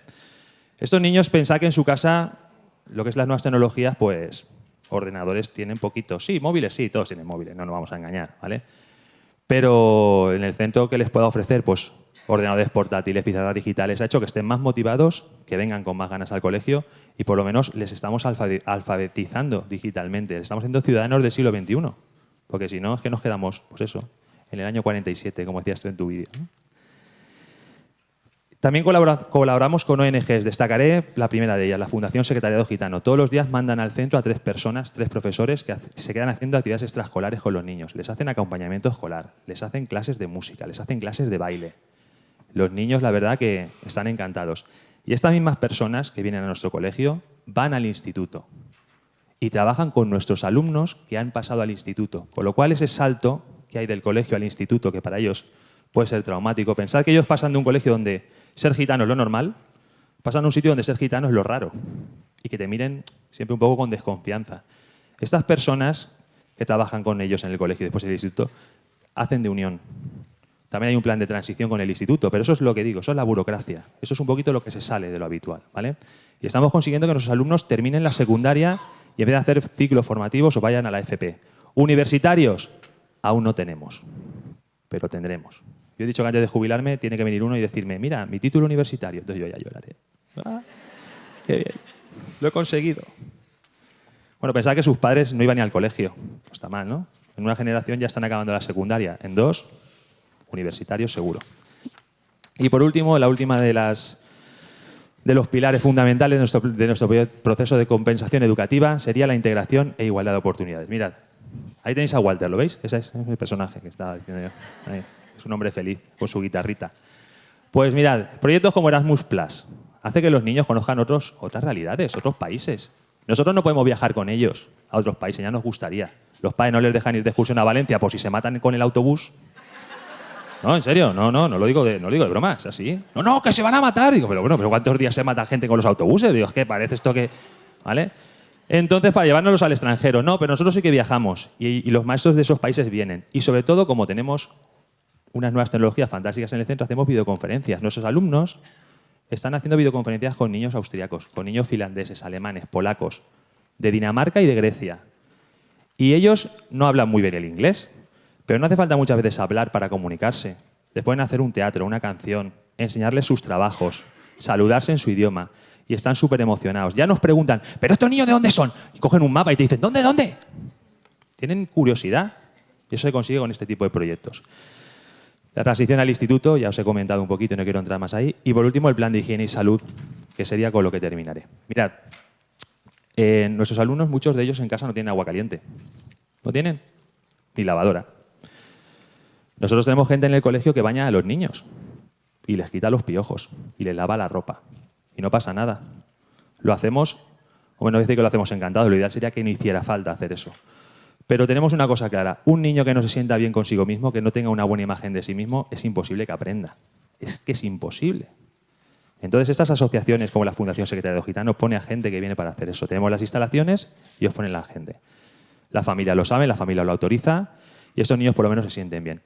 Estos niños, pensad que en su casa, lo que es las nuevas tecnologías, pues ordenadores tienen poquitos. Sí, móviles sí, todos tienen móviles, no nos vamos a engañar, ¿vale? Pero en el centro que les pueda ofrecer, pues ordenadores portátiles, pizarras digitales, ha hecho que estén más motivados, que vengan con más ganas al colegio y por lo menos les estamos alfabetizando digitalmente. Les estamos haciendo ciudadanos del siglo XXI. Porque si no, es que nos quedamos, pues eso, en el año 47, como decías tú en tu vídeo, ¿no? También colaboramos con ONGs. Destacaré la primera de ellas, la Fundación Secretariado Gitano. Todos los días mandan al centro a 3 personas, 3 profesores que se quedan haciendo actividades extraescolares con los niños. Les hacen acompañamiento escolar, les hacen clases de música, les hacen clases de baile. Los niños, la verdad, que están encantados. Y estas mismas personas que vienen a nuestro colegio van al instituto y trabajan con nuestros alumnos que han pasado al instituto. Con lo cual, ese salto que hay del colegio al instituto, que para ellos puede ser traumático, pensad que ellos pasan de un colegio donde ser gitano es lo normal, pasan a un sitio donde ser gitano es lo raro y que te miren siempre un poco con desconfianza. Estas personas que trabajan con ellos en el colegio y después en el instituto hacen de unión. También hay un plan de transición con el instituto, pero eso es lo que digo, eso es la burocracia. Eso es un poquito lo que se sale de lo habitual, ¿vale? Y estamos consiguiendo que nuestros alumnos terminen la secundaria y en vez de hacer ciclos formativos o vayan a la FP. Universitarios, aún no tenemos, pero tendremos. Yo he dicho que antes de jubilarme tiene que venir uno y decirme, mira, mi título universitario. Entonces yo ya lloraré. ¡Ah, qué bien! Lo he conseguido. Bueno, pensaba que sus padres no iban ni al colegio. No está mal, ¿no? En una generación ya están acabando la secundaria. En 2, universitarios seguro. Y por último, la última de los pilares fundamentales de nuestro proceso de compensación educativa sería la integración e igualdad de oportunidades. Mirad, ahí tenéis a Walter, ¿lo veis? Ese es el personaje que estaba diciendo yo. Ahí. Es un hombre feliz con su guitarrita. Pues mirad, proyectos como Erasmus Plus hace que los niños conozcan otras realidades, otros países. Nosotros no podemos viajar con ellos a otros países, ya nos gustaría. Los padres no les dejan ir de excursión a Valencia por si se matan con el autobús. No, en serio, no lo digo de broma, es así. No, que se van a matar. Digo, pero bueno, pero ¿cuántos días se mata gente con los autobuses? Digo, es que parece esto que... ¿Vale? Entonces, para llevárnoslos al extranjero, no, pero nosotros sí que viajamos y los maestros de esos países vienen. Y sobre todo, como tenemos unas nuevas tecnologías fantásticas en el centro, hacemos videoconferencias. Nuestros alumnos están haciendo videoconferencias con niños austriacos, con niños finlandeses, alemanes, polacos, de Dinamarca y de Grecia. Y ellos no hablan muy bien el inglés, pero no hace falta muchas veces hablar para comunicarse. Les pueden hacer un teatro, una canción, enseñarles sus trabajos, saludarse en su idioma. Y están súper emocionados. Ya nos preguntan, ¿pero estos niños de dónde son? Y cogen un mapa y te dicen, ¿dónde? Tienen curiosidad. Y eso se consigue con este tipo de proyectos. La transición al instituto, ya os he comentado un poquito, no quiero entrar más ahí. Y por último, el plan de higiene y salud, que sería con lo que terminaré. Mirad, nuestros alumnos, muchos de ellos en casa no tienen agua caliente. No tienen ni lavadora. Nosotros tenemos gente en el colegio que baña a los niños y les quita los piojos y les lava la ropa. Y no pasa nada. Lo hacemos, bueno, no voy a decir que lo hacemos encantado, lo ideal sería que no hiciera falta hacer eso. Pero tenemos una cosa clara, un niño que no se sienta bien consigo mismo, que no tenga una buena imagen de sí mismo, es imposible que aprenda. Es que es imposible. Entonces, estas asociaciones como la Fundación Secretariado Gitano pone a gente que viene para hacer eso. Tenemos las instalaciones y os ponen la gente. La familia lo sabe, la familia lo autoriza y estos niños por lo menos se sienten bien.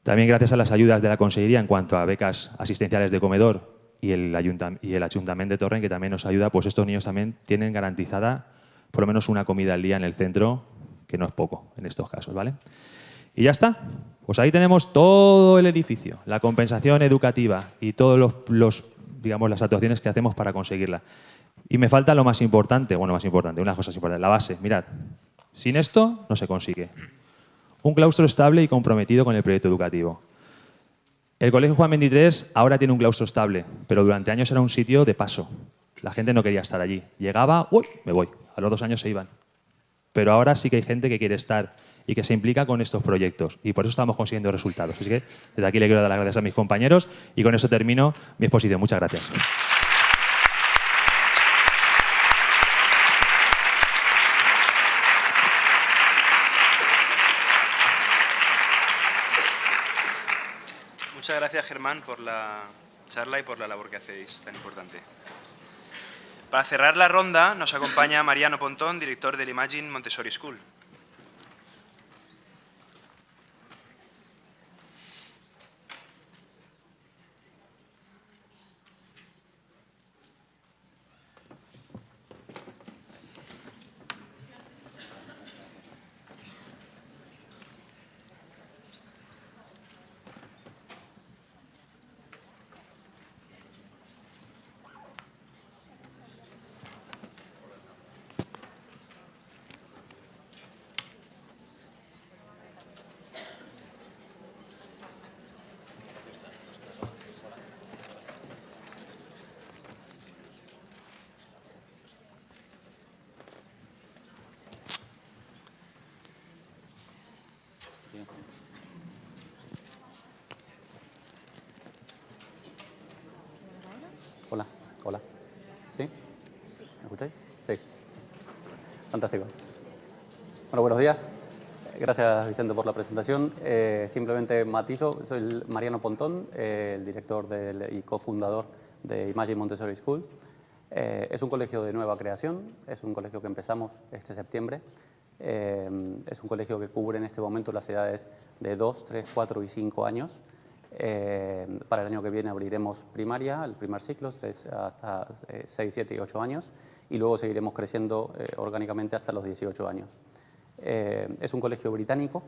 También gracias a las ayudas de la Consellería en cuanto a becas asistenciales de comedor y el Ayuntamiento de Torrent, que también nos ayuda, pues estos niños también tienen garantizada por lo menos una comida al día en el centro, que no es poco en estos casos, ¿vale? Y ya está. Pues ahí tenemos todo el edificio, la compensación educativa y todos digamos, las actuaciones que hacemos para conseguirla. Y me falta lo más importante, unas cosas importantes, la base. Mirad, sin esto no se consigue. Un claustro estable y comprometido con el proyecto educativo. El Colegio Juan XXIII ahora tiene un claustro estable, pero durante años era un sitio de paso. La gente no quería estar allí. Llegaba, ¡uy! Me voy. A los 2 años se iban. Pero ahora sí que hay gente que quiere estar y que se implica con estos proyectos. Y por eso estamos consiguiendo resultados. Así que desde aquí le quiero dar las gracias a mis compañeros y con eso termino mi exposición. Muchas gracias. Muchas gracias, Germán, por la charla y por la labor que hacéis tan importante. Para cerrar la ronda nos acompaña Mariano Pontón, director del Imagine Montessori School. Hola. ¿Sí? ¿Me escucháis? Sí. Fantástico. Bueno, buenos días. Gracias, Vicente, por la presentación. Simplemente matizo, soy Mariano Pontón, el director y cofundador de Imagine Montessori School. Es un colegio de nueva creación, es un colegio que empezamos este septiembre. Es un colegio que cubre en este momento las edades de 2, 3, 4 y 5 años. Para el año que viene abriremos primaria, el primer ciclo, hasta 6, 7 y 8 años, y luego seguiremos creciendo orgánicamente hasta los 18 años. Es un colegio británico,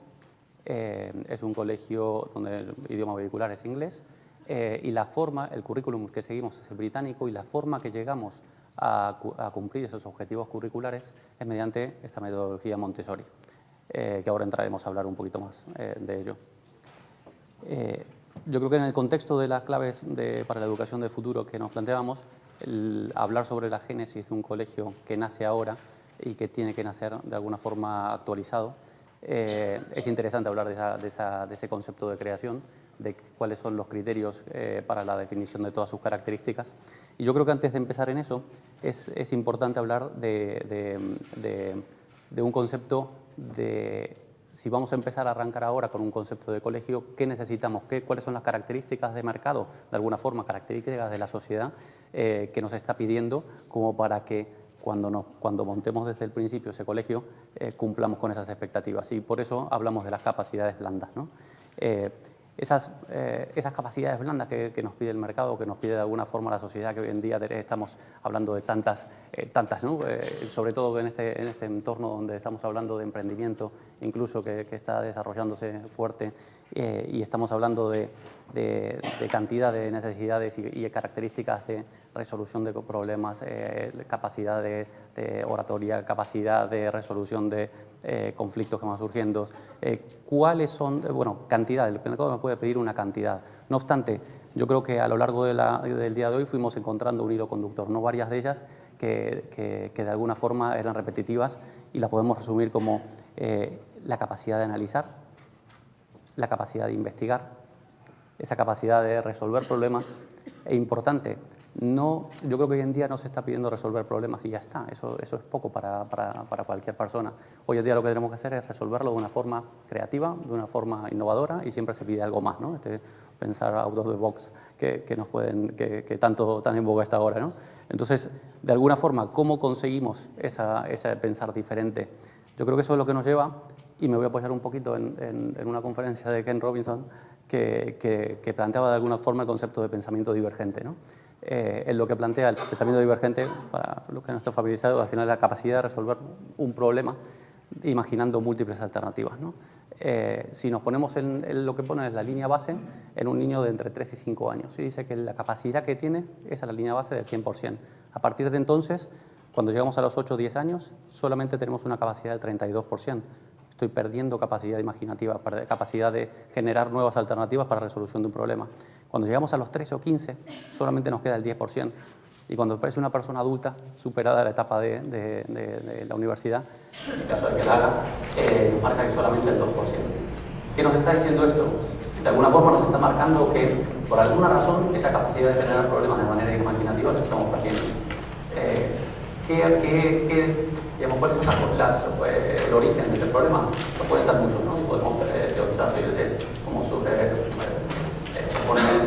es un colegio donde el idioma vehicular es inglés, y el currículum que seguimos es el británico, y la forma que llegamos a cumplir esos objetivos curriculares es mediante esta metodología Montessori, que ahora entraremos a hablar un poquito más de ello. Yo creo que en el contexto de las claves para la educación del futuro que nos planteábamos, hablar sobre la génesis de un colegio que nace ahora y que tiene que nacer de alguna forma actualizado, es interesante hablar de ese concepto de creación, de cuáles son los criterios para la definición de todas sus características. Y yo creo que antes de empezar en eso es importante hablar de un concepto de, si vamos a empezar a arrancar ahora con un concepto de colegio, ¿qué necesitamos? ¿Cuáles son las características de mercado, de alguna forma, características de la sociedad que nos está pidiendo como para que cuando montemos desde el principio ese colegio cumplamos con esas expectativas? Y por eso hablamos de las capacidades blandas, ¿no? Esas capacidades blandas que nos pide el mercado, que nos pide de alguna forma la sociedad, que hoy en día estamos hablando de tantas, ¿no? Sobre todo en este entorno donde estamos hablando de emprendimiento, incluso que está desarrollándose fuerte, y estamos hablando de cantidad de necesidades y características de resolución de problemas, capacidad de oratoria, capacidad de resolución de conflictos que van surgiendo. ¿Cuáles son? Bueno, cantidad. El mercado nos puede pedir una cantidad. No obstante, yo creo que a lo largo del día de hoy fuimos encontrando un hilo conductor, no varias de ellas que de alguna forma eran repetitivas y las podemos resumir como la capacidad de analizar, la capacidad de investigar, esa capacidad de resolver problemas. E importante, yo creo que hoy en día no se está pidiendo resolver problemas y ya está. Eso es poco para cualquier persona. Hoy en día lo que tenemos que hacer es resolverlo de una forma creativa, de una forma innovadora, y siempre se pide algo más, ¿no? Pensar out of the box que tanto tan en boga está ahora, ¿no? Entonces, de alguna forma, ¿cómo conseguimos ese pensar diferente? Yo creo que eso es lo que nos lleva, y me voy a apoyar un poquito en una conferencia de Ken Robinson que planteaba de alguna forma el concepto de pensamiento divergente, ¿no? En lo que plantea el pensamiento divergente, para los que no están familiarizados, al final es la capacidad de resolver un problema imaginando múltiples alternativas, ¿no? Si nos ponemos en lo que pone es la línea base en un niño de entre 3 y 5 años, y dice que la capacidad que tiene es a la línea base del 100%. A partir de entonces, cuando llegamos a los 8 o 10 años, solamente tenemos una capacidad del 32%. Estoy perdiendo capacidad imaginativa, capacidad de generar nuevas alternativas para la resolución de un problema. Cuando llegamos a los 13 o 15, solamente nos queda el 10%. Y cuando aparece una persona adulta, superada la etapa de la universidad, en el caso de que la haga, nos marca que solamente el 2%. ¿Qué nos está diciendo esto? De alguna forma nos está marcando que, por alguna razón, esa capacidad de generar problemas de manera imaginativa la estamos perdiendo. ¿Cuáles son el origen de ese problema? Pues pueden ser muchos, ¿no? Y podemos teorizar cómo poner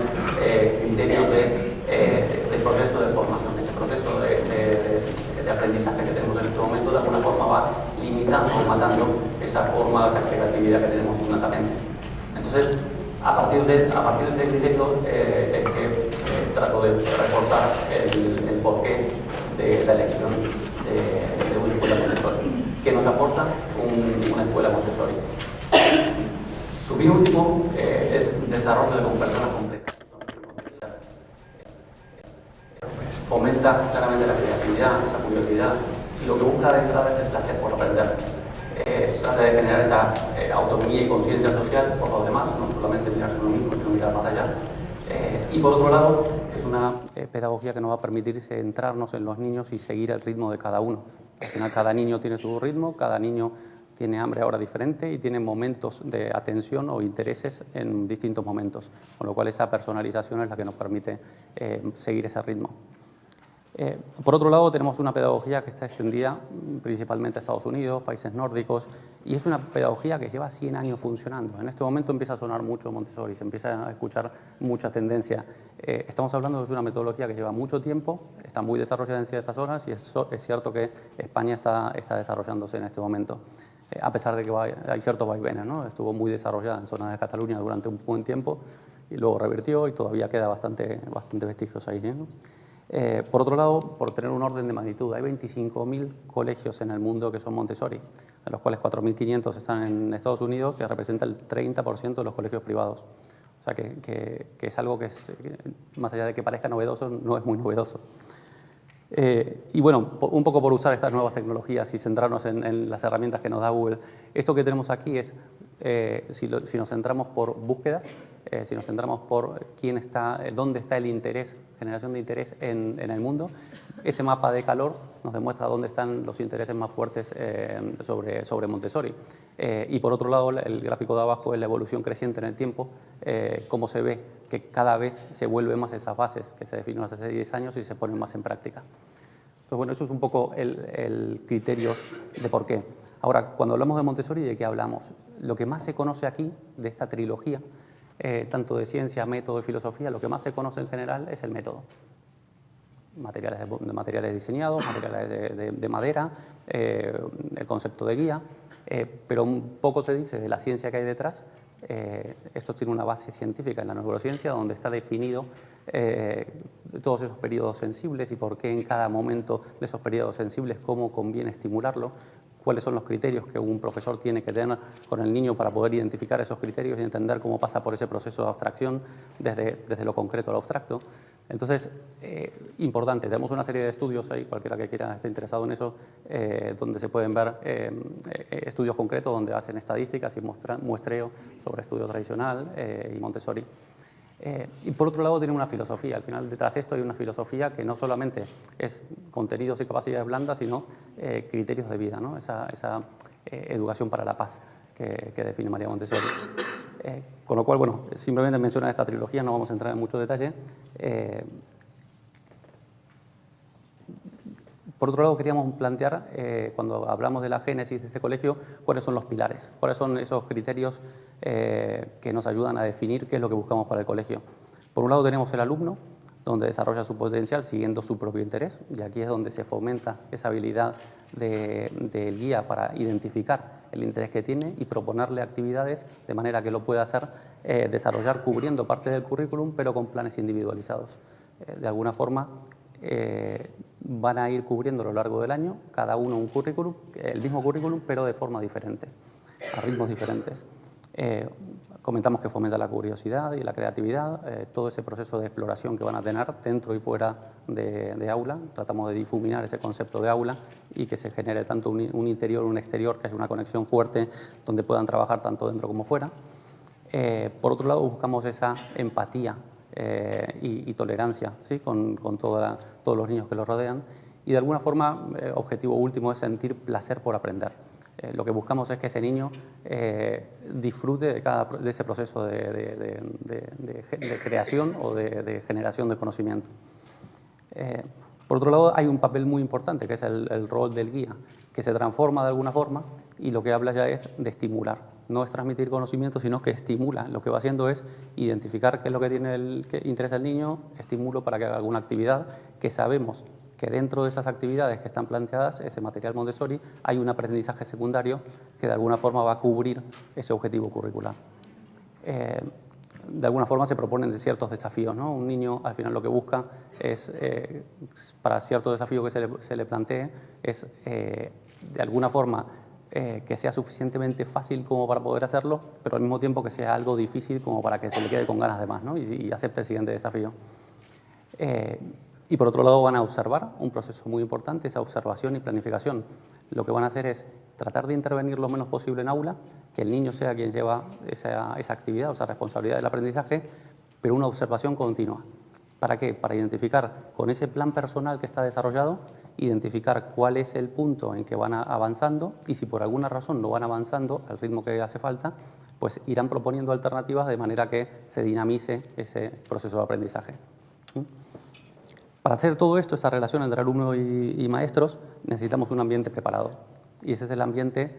criterios del proceso de formación. Ese proceso de aprendizaje que tenemos en este momento de alguna forma va limitando o matando esa forma, esa creatividad que tenemos innatamente. Entonces, a partir de este criterio es que trato de reforzar el porqué de la elección de una escuela Montessori. ¿Qué nos aporta una escuela Montessori? Su fin último es el desarrollo de personas completas. Fomenta claramente la creatividad, esa curiosidad, y lo que busca de entrada es el placer por aprender. Trata de generar esa autonomía y conciencia social por los demás, no solamente mirarse uno mismo, sino mirar más allá. Y por otro lado, es una pedagogía que nos va a permitir centrarnos en los niños y seguir el ritmo de cada uno. Al final, cada niño tiene su ritmo, cada niño tiene hambre ahora diferente y tiene momentos de atención o intereses en distintos momentos, con lo cual esa personalización es la que nos permite seguir ese ritmo. Por otro lado, tenemos una pedagogía que está extendida principalmente a Estados Unidos, países nórdicos, y es una pedagogía que lleva 100 años funcionando. En este momento empieza a sonar mucho Montessori, se empieza a escuchar mucha tendencia. Estamos hablando de una metodología que lleva mucho tiempo, está muy desarrollada en ciertas zonas, y es cierto que España está desarrollándose en este momento. A pesar de que hay ciertos vaivenes, ¿no? Estuvo muy desarrollada en zonas de Cataluña durante un buen tiempo y luego revirtió, y todavía queda bastante vestigios ahí, ¿no? Por otro lado, por tener un orden de magnitud, hay 25.000 colegios en el mundo que son Montessori, de los cuales 4.500 están en Estados Unidos, que representa el 30% de los colegios privados. O sea que es algo que más allá de que parezca novedoso, no es muy novedoso. Y bueno, un poco por usar estas nuevas tecnologías y centrarnos en las herramientas que nos da Google, esto que tenemos aquí es si nos centramos por búsquedas, si nos centramos por quién está, dónde está el interés, generación de interés en el mundo, ese mapa de calor nos demuestra dónde están los intereses más fuertes sobre Montessori. Y por otro lado, el gráfico de abajo es la evolución creciente en el tiempo, cómo se ve que cada vez se vuelven más esas bases que se definieron hace 10 años y se ponen más en práctica. Entonces, bueno, eso es un poco el criterio de por qué. Ahora, cuando hablamos de Montessori, ¿de qué hablamos? Lo que más se conoce aquí, de esta trilogía, tanto de ciencia, método y filosofía, lo que más se conoce en general es el método. Materiales diseñados, materiales de madera, el concepto de guía, pero un poco se dice de la ciencia que hay detrás. Esto tiene una base científica en la neurociencia, donde está definido todos esos periodos sensibles y por qué en cada momento de esos periodos sensibles, cómo conviene estimularlo, cuáles son los criterios que un profesor tiene que tener con el niño para poder identificar esos criterios y entender cómo pasa por ese proceso de abstracción desde lo concreto a lo abstracto. Entonces, importante, tenemos una serie de estudios ahí, cualquiera que quiera esté interesado en eso, donde se pueden ver estudios concretos donde hacen estadísticas y muestreo sobre estudio tradicional y Montessori. Y por otro lado tiene una filosofía, al final detrás de esto hay una filosofía que no solamente es contenidos y capacidades blandas, sino criterios de vida, ¿no? esa educación para la paz que define María Montessori. Con lo cual, bueno, simplemente mencionar esta trilogía, no vamos a entrar en mucho detalle. Por otro lado, queríamos plantear, cuando hablamos de la génesis de este colegio, cuáles son los pilares, cuáles son esos criterios que nos ayudan a definir qué es lo que buscamos para el colegio. Por un lado tenemos el alumno, donde desarrolla su potencial siguiendo su propio interés, y aquí es donde se fomenta esa habilidad del guía para identificar el interés que tiene y proponerle actividades de manera que lo pueda hacer, desarrollar cubriendo parte del currículum, pero con planes individualizados. De alguna forma, van a ir cubriendo a lo largo del año, cada uno un currículum, el mismo currículum, pero de forma diferente, a ritmos diferentes. Comentamos que fomenta la curiosidad y la creatividad, todo ese proceso de exploración que van a tener dentro y fuera de aula. Tratamos de difuminar ese concepto de aula y que se genere tanto un interior, un exterior, que haya una conexión fuerte donde puedan trabajar tanto dentro como fuera. Por otro lado, buscamos esa empatía y tolerancia, ¿sí? con todos los niños que los rodean. Y de alguna forma, objetivo último es sentir placer por aprender. Lo que buscamos es que ese niño disfrute de ese proceso de creación o de generación de conocimiento. Por otro lado, hay un papel muy importante, que es el rol del guía, que se transforma de alguna forma y lo que habla ya es de estimular. No es transmitir conocimiento, sino que estimula. Lo que va haciendo es identificar qué es lo que que interesa al niño, estimulo para que haga alguna actividad que sabemos que dentro de esas actividades que están planteadas, ese material Montessori, hay un aprendizaje secundario que de alguna forma va a cubrir ese objetivo curricular. De alguna forma se proponen ciertos desafíos, ¿no? Un niño al final lo que busca es, para cierto desafío que se le plantee, es de alguna forma que sea suficientemente fácil como para poder hacerlo, pero al mismo tiempo que sea algo difícil como para que se le quede con ganas de más, ¿no? y acepte el siguiente desafío. Y por otro lado van a observar un proceso muy importante, esa observación y planificación. Lo que van a hacer es tratar de intervenir lo menos posible en aula, que el niño sea quien lleva esa actividad o esa responsabilidad del aprendizaje, pero una observación continua. ¿Para qué? Para identificar con ese plan personal que está desarrollado, identificar cuál es el punto en que van avanzando y si por alguna razón no van avanzando al ritmo que hace falta, pues irán proponiendo alternativas de manera que se dinamice ese proceso de aprendizaje. Para hacer todo esto, esa relación entre alumno y maestros, necesitamos un ambiente preparado. Y ese es el ambiente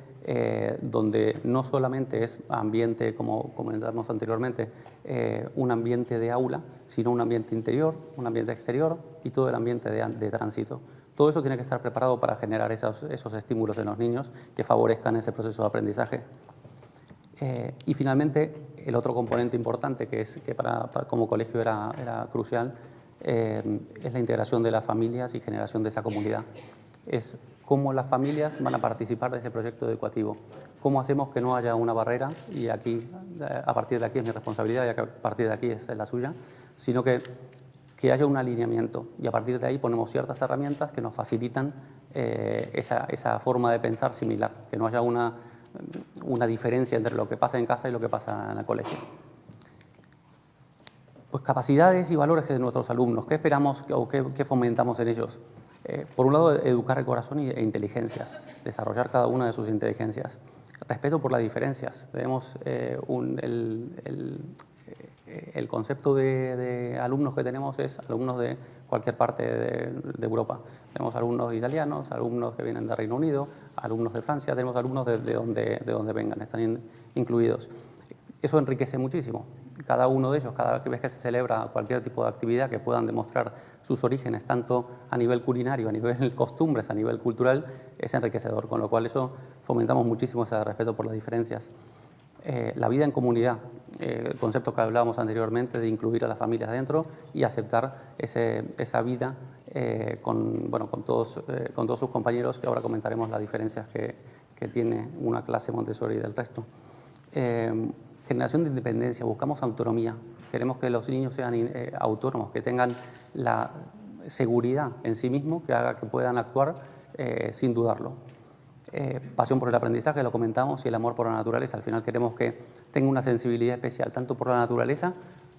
donde no solamente es ambiente, como comentamos anteriormente, un ambiente de aula, sino un ambiente interior, un ambiente exterior y todo el ambiente de tránsito. Todo eso tiene que estar preparado para generar esos estímulos en los niños que favorezcan ese proceso de aprendizaje. Y finalmente, el otro componente importante que como colegio era crucial, es la integración de las familias y generación de esa comunidad. Es cómo las familias van a participar de ese proyecto educativo. Cómo hacemos que no haya una barrera, y aquí, a partir de aquí es mi responsabilidad, ya que a partir de aquí es la suya, sino que haya un alineamiento y a partir de ahí ponemos ciertas herramientas que nos facilitan esa forma de pensar similar, que no haya una una diferencia entre lo que pasa en casa y lo que pasa en el colegio. Pues capacidades y valores de nuestros alumnos, ¿qué esperamos o qué fomentamos en ellos? Por un lado, educar el corazón e inteligencias, desarrollar cada una de sus inteligencias. Respeto por las diferencias. Tenemos el concepto de alumnos que tenemos es alumnos de cualquier parte de Europa. Tenemos alumnos italianos, alumnos que vienen de Reino Unido, alumnos de Francia, tenemos alumnos de donde vengan, están incluidos. Eso enriquece muchísimo. Cada uno de ellos, cada vez que se celebra cualquier tipo de actividad que puedan demostrar sus orígenes, tanto a nivel culinario, a nivel costumbres, a nivel cultural, es enriquecedor, con lo cual eso fomentamos muchísimo ese respeto por las diferencias. La vida en comunidad, el concepto que hablábamos anteriormente de incluir a las familias dentro y aceptar esa vida con todos sus compañeros, que ahora comentaremos las diferencias que tiene una clase Montessori del resto. Generación de independencia, buscamos autonomía, queremos que los niños sean autónomos, que tengan la seguridad en sí mismos que haga que puedan actuar sin dudarlo. Pasión por el aprendizaje, lo comentamos, y el amor por la naturaleza. Al final queremos que tenga una sensibilidad especial tanto por la naturaleza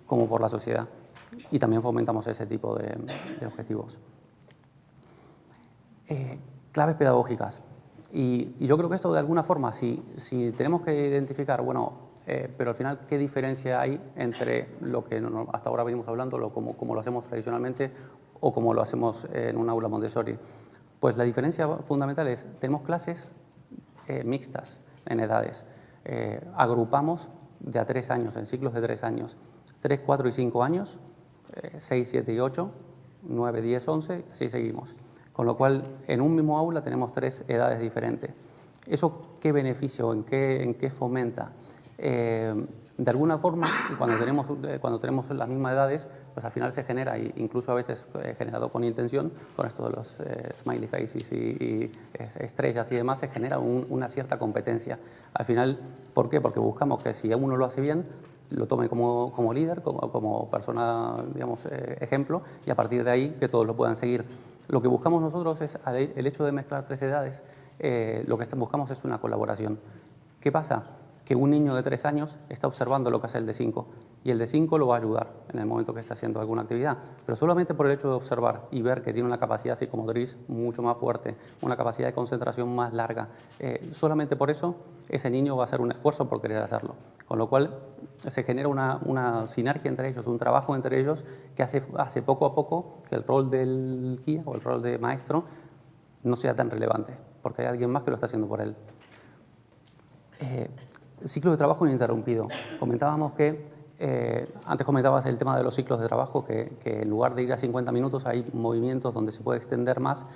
como por la sociedad. Y también fomentamos ese tipo de objetivos. Claves pedagógicas. Y yo creo que esto de alguna forma, si tenemos que identificar, pero al final, ¿qué diferencia hay entre lo que hasta ahora venimos hablando, como lo hacemos tradicionalmente o como lo hacemos en un aula Montessori? Pues la diferencia fundamental es, tenemos clases mixtas en edades. Agrupamos de a 3 años, en ciclos de 3 años. 3, 4 y 5 años, 6, 7 y 8, 9, 10, 11, así seguimos. Con lo cual, en un mismo aula tenemos 3 edades diferentes. ¿Eso qué beneficio, en qué fomenta? De alguna forma, cuando tenemos las mismas edades, pues al final se genera, incluso a veces generado con intención, con esto de los smiley faces y estrellas y demás, se genera una cierta competencia. Al final, ¿por qué? Porque buscamos que si uno lo hace bien, lo tome como líder, como persona, digamos, ejemplo, y a partir de ahí que todos lo puedan seguir. Lo que buscamos nosotros es, el hecho de mezclar 3 edades, lo que buscamos es una colaboración. ¿Qué pasa? Que un niño de 3 años está observando lo que hace el de 5 y el de 5 lo va a ayudar en el momento que está haciendo alguna actividad, pero solamente por el hecho de observar y ver que tiene una capacidad psicomotriz mucho más fuerte, una capacidad de concentración más larga, solamente por eso ese niño va a hacer un esfuerzo por querer hacerlo, con lo cual se genera una sinergia entre ellos, un trabajo entre ellos que hace poco a poco que el rol del guía o el rol de maestro no sea tan relevante, porque hay alguien más que lo está haciendo por él. Ciclo de trabajo ininterrumpido. Comentábamos que, antes comentabas el tema de los ciclos de trabajo, que en lugar de ir a 50 minutos hay movimientos donde se puede extender más,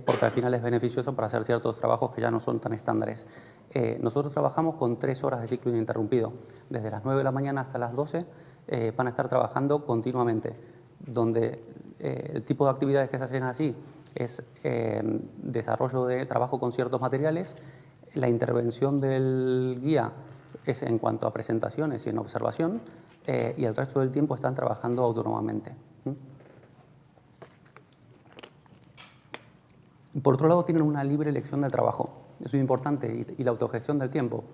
porque al final es beneficioso para hacer ciertos trabajos que ya no son tan estándares. Nosotros trabajamos con 3 horas de ciclo ininterrumpido. Desde las 9 de la mañana hasta las 12 van a estar trabajando continuamente, donde el tipo de actividades que se hacen allí es desarrollo de trabajo con ciertos materiales. La intervención del guía es en cuanto a presentaciones y en observación, y el resto del tiempo están trabajando autónomamente. Por otro lado, tienen una libre elección del trabajo. Eso es muy importante, y la autogestión del tiempo.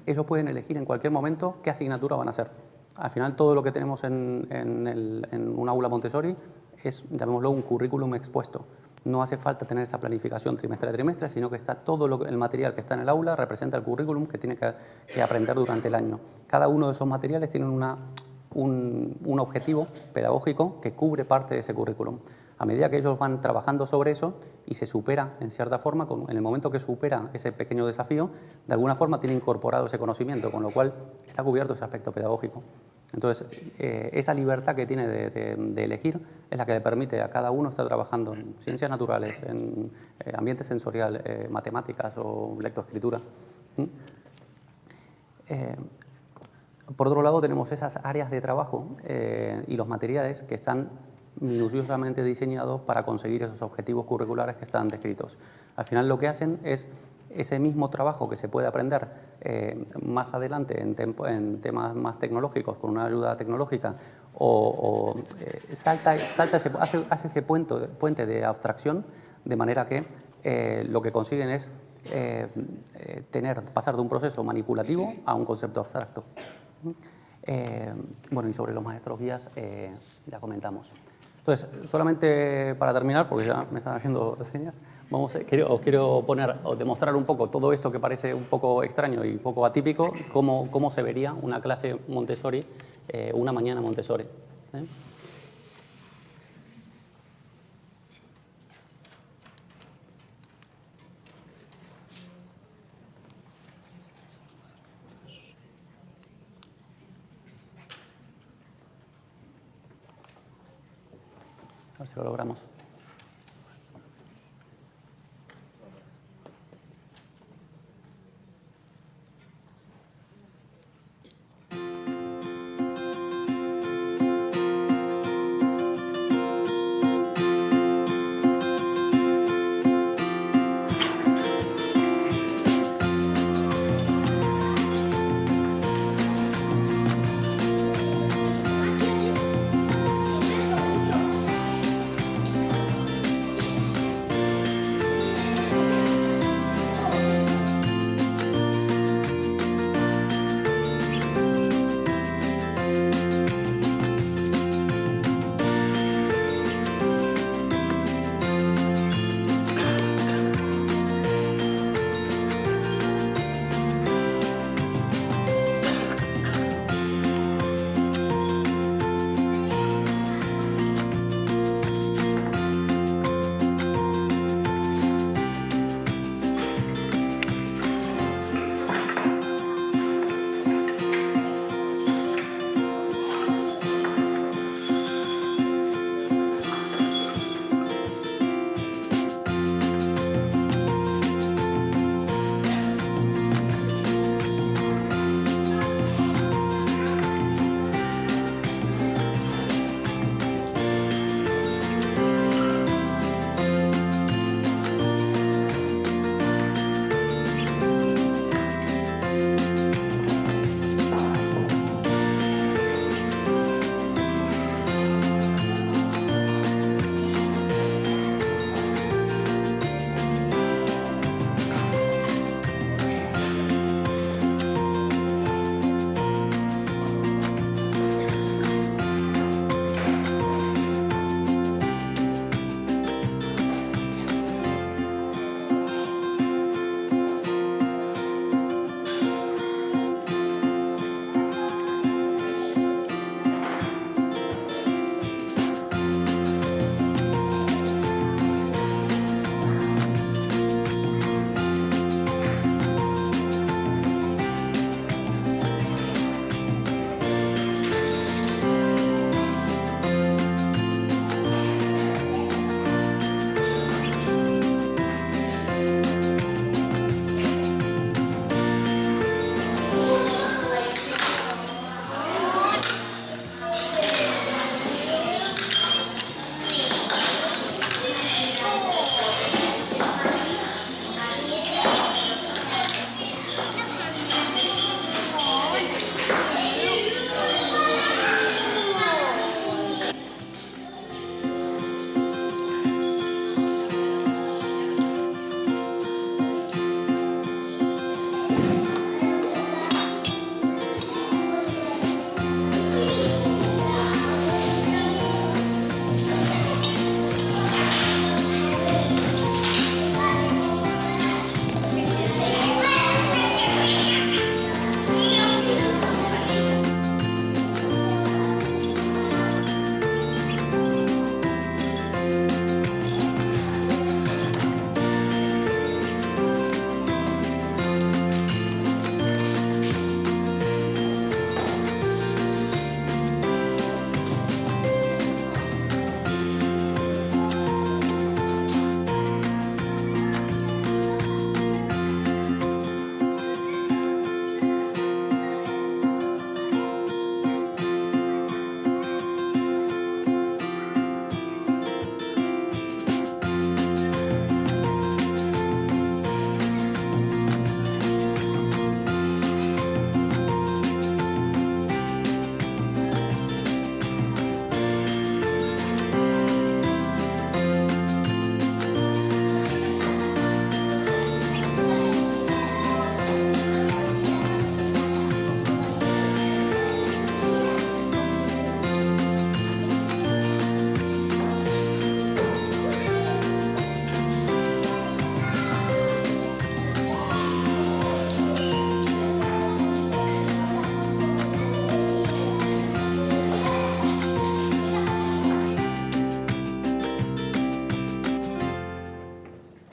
Ellos pueden elegir en cualquier momento qué asignatura van a hacer. Al final, todo lo que tenemos en un aula Montessori es, llamémoslo, un currículum expuesto. No hace falta tener esa planificación trimestre a trimestre, sino que está todo el material que está en el aula, representa el currículum que tiene que aprender durante el año. Cada uno de esos materiales tiene un objetivo pedagógico que cubre parte de ese currículum. A medida que ellos van trabajando sobre eso y se supera, en cierta forma, en el momento que supera ese pequeño desafío, de alguna forma tiene incorporado ese conocimiento, con lo cual está cubierto ese aspecto pedagógico. Entonces, esa libertad que tiene de elegir es la que le permite a cada uno estar trabajando en ciencias naturales, en ambiente sensorial, matemáticas o lectoescritura. Por otro lado, tenemos esas áreas de trabajo y los materiales que están minuciosamente diseñados para conseguir esos objetivos curriculares que están descritos. Al final, lo que hacen es ese mismo trabajo que se puede aprender más adelante en temas más tecnológicos, con una ayuda tecnológica, hace ese puente de abstracción, de manera que lo que consiguen es pasar de un proceso manipulativo a un concepto abstracto. Bueno, y sobre los maestros guías ya comentamos. Entonces, solamente para terminar, porque ya me están haciendo señas, os quiero poner o demostrar un poco todo esto que parece un poco extraño y un poco atípico, cómo se vería una clase Montessori, una mañana Montessori. ¿Sí? A ver si lo logramos.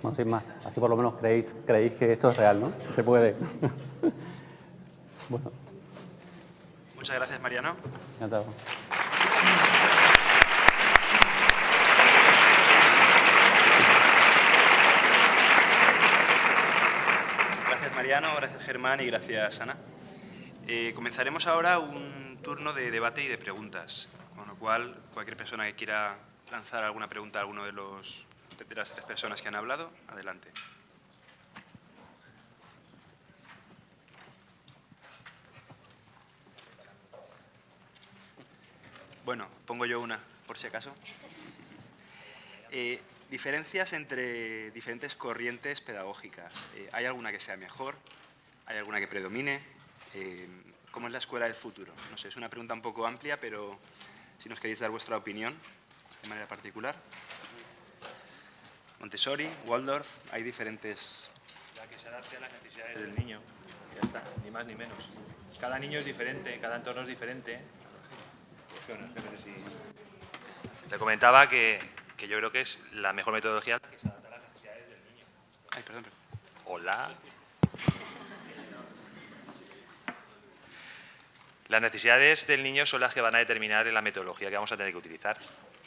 Bueno, sin más, así por lo menos creéis que esto es real, ¿no? Que se puede. Bueno, Muchas gracias, Mariano. encantado. Gracias, Mariano, gracias, Germán, y gracias, Ana. Comenzaremos ahora un turno de debate y de preguntas, con lo cual cualquier persona que quiera lanzar alguna pregunta a alguno de las 3 personas que han hablado, adelante. Bueno, pongo yo una, por si acaso. Diferencias entre diferentes corrientes pedagógicas. ¿Hay alguna que sea mejor? ¿Hay alguna que predomine? ¿Cómo es la escuela del futuro? No sé, es una pregunta un poco amplia, pero si nos queréis dar vuestra opinión de manera particular. Montessori, Waldorf, hay diferentes... La que se adapte a las necesidades del niño. Ya está, ni más ni menos. Cada niño es diferente, cada entorno es diferente. Bueno, te comentaba que yo creo que es la mejor metodología la que se adapta a las necesidades del niño. Ay, perdón. Hola. Las necesidades del niño son las que van a determinar la metodología que vamos a tener que utilizar.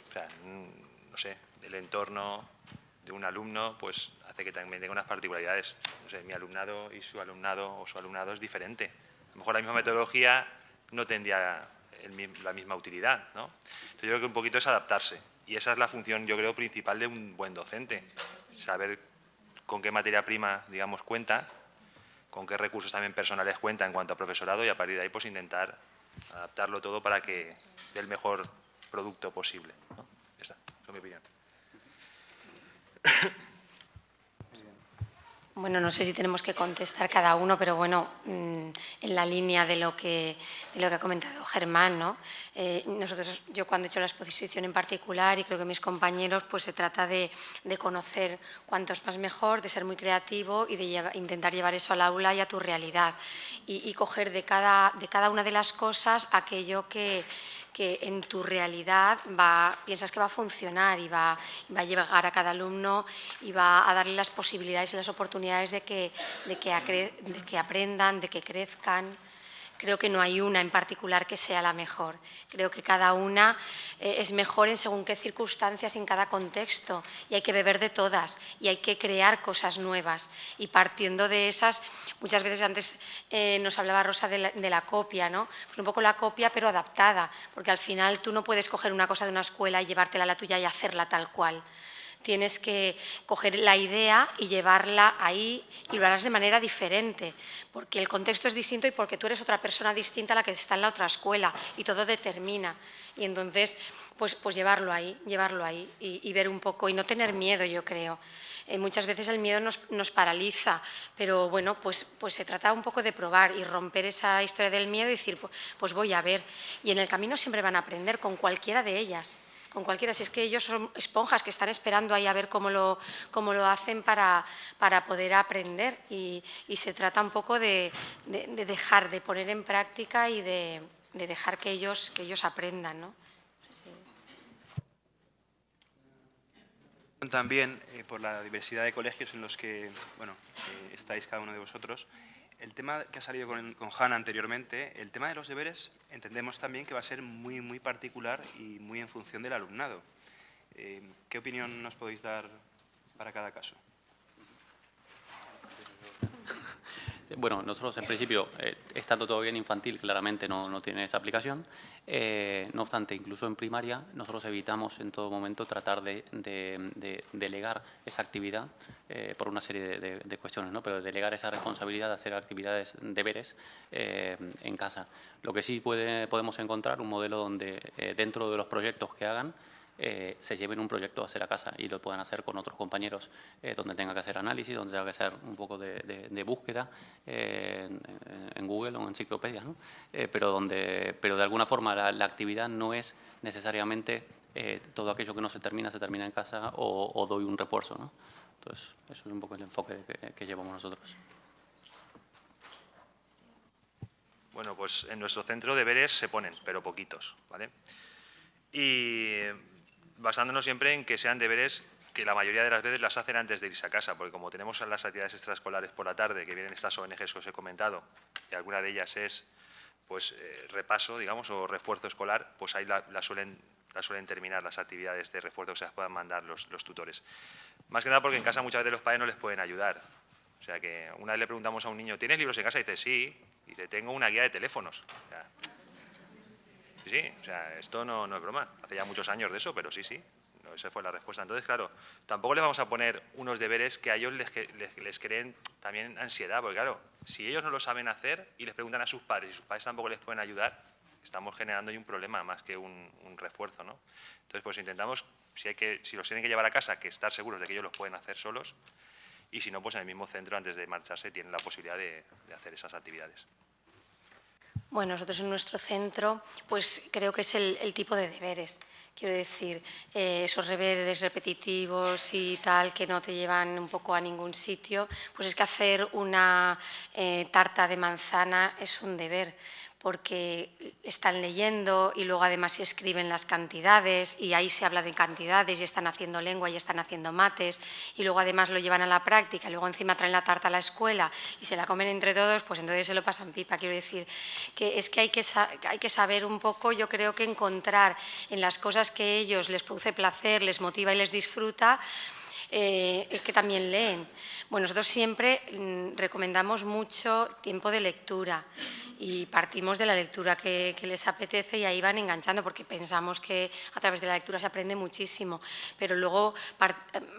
O sea, no sé, el entorno de un alumno pues hace que también tenga unas particularidades. No sé, mi alumnado y su alumnado es diferente. A lo mejor la misma metodología no tendría la misma utilidad, ¿no? Entonces yo creo que un poquito es adaptarse. Y esa es la función, yo creo, principal de un buen docente. Saber con qué materia prima, digamos, cuenta, con qué recursos también personales cuenta en cuanto a profesorado y a partir de ahí pues intentar adaptarlo todo para que dé el mejor producto posible, ¿no? Esa es mi opinión. Bueno, no sé si tenemos que contestar cada uno, pero bueno, en la línea de lo que ha comentado Germán, ¿no? Yo cuando he hecho la exposición en particular, y creo que mis compañeros, pues se trata de conocer cuanto es más mejor, de ser muy creativo y de intentar llevar eso al aula y a tu realidad. Y coger de cada una de las cosas aquello que en tu realidad piensas que va a funcionar y va a llegar a cada alumno y va a darle las posibilidades y las oportunidades de que aprendan, de que crezcan. Creo que no hay una en particular que sea la mejor. Creo que cada una es mejor en según qué circunstancias y en cada contexto. Y hay que beber de todas y hay que crear cosas nuevas. Y partiendo de esas, muchas veces antes nos hablaba Rosa de la copia, ¿no? Pues un poco la copia pero adaptada, porque al final tú no puedes coger una cosa de una escuela y llevártela a la tuya y hacerla tal cual. Tienes que coger la idea y llevarla ahí y lo harás de manera diferente, porque el contexto es distinto y porque tú eres otra persona distinta a la que está en la otra escuela y todo determina. Y entonces, pues llevarlo ahí y ver un poco y no tener miedo, yo creo. Muchas veces el miedo nos paraliza, pero bueno, pues se trata un poco de probar y romper esa historia del miedo y decir, pues voy a ver. Y en el camino siempre van a aprender con cualquiera de ellas. Con cualquiera, si es que ellos son esponjas que están esperando ahí a ver cómo lo hacen para poder aprender y se trata un poco de dejar, de poner en práctica y de dejar que ellos aprendan, ¿no? Sí. También, por la diversidad de colegios en los que estáis cada uno de vosotros, el tema que ha salido con Hanna anteriormente, el tema de los deberes, entendemos también que va a ser muy, muy particular y muy en función del alumnado. ¿Qué opinión nos podéis dar para cada caso? Bueno, nosotros en principio, estando todavía en infantil, claramente no tiene esa aplicación. No obstante, incluso en primaria, nosotros evitamos en todo momento tratar de delegar esa actividad por una serie de cuestiones, ¿no? Pero delegar esa responsabilidad de hacer actividades, deberes en casa. Lo que sí podemos encontrar un modelo donde dentro de los proyectos que hagan, se lleven un proyecto a hacer a casa y lo puedan hacer con otros compañeros donde tenga que hacer análisis, donde tenga que hacer un poco de búsqueda en Google o en enciclopedias, ¿no? Pero de alguna forma la actividad no es necesariamente todo aquello que no se termina en casa o doy un refuerzo, ¿no? Entonces, eso es un poco el enfoque que llevamos nosotros. Bueno, pues en nuestro centro deberes se ponen, pero poquitos, ¿vale? Y basándonos siempre en que sean deberes que la mayoría de las veces las hacen antes de irse a casa, porque como tenemos las actividades extraescolares por la tarde, que vienen estas ONGs que os he comentado, y alguna de ellas es pues repaso, digamos, o refuerzo escolar, pues ahí la suelen terminar las actividades de refuerzo que se las puedan mandar los tutores. Más que nada porque en casa muchas veces los padres no les pueden ayudar. O sea que una vez le preguntamos a un niño, ¿tienes libros en casa? Y dice, sí. Y dice, tengo una guía de teléfonos. O sea, sí, o sea, esto no es broma. Hace ya muchos años de eso, pero sí. No, esa fue la respuesta. Entonces, claro, tampoco les vamos a poner unos deberes que a ellos les creen también ansiedad, porque claro, si ellos no lo saben hacer y les preguntan a sus padres y sus padres tampoco les pueden ayudar, estamos generando ahí un problema más que un refuerzo, ¿no? Entonces, pues intentamos, si los tienen que llevar a casa, que estar seguros de que ellos los pueden hacer solos, y si no, pues en el mismo centro, antes de marcharse, tienen la posibilidad de hacer esas actividades. Bueno, nosotros en nuestro centro, pues creo que es el tipo de deberes. Quiero decir, esos deberes repetitivos y tal que no te llevan un poco a ningún sitio, pues es que hacer una tarta de manzana es un deber, porque están leyendo y luego además se escriben las cantidades y ahí se habla de cantidades y están haciendo lengua y están haciendo mates y luego además lo llevan a la práctica y luego encima traen la tarta a la escuela y se la comen entre todos, pues entonces se lo pasan pipa. Quiero decir que es que hay que saber un poco, yo creo que encontrar en las cosas que a ellos les produce placer, les motiva y les disfruta, es que también leen. Bueno, nosotros siempre recomendamos mucho tiempo de lectura y partimos de la lectura que les apetece y ahí van enganchando porque pensamos que a través de la lectura se aprende muchísimo, pero luego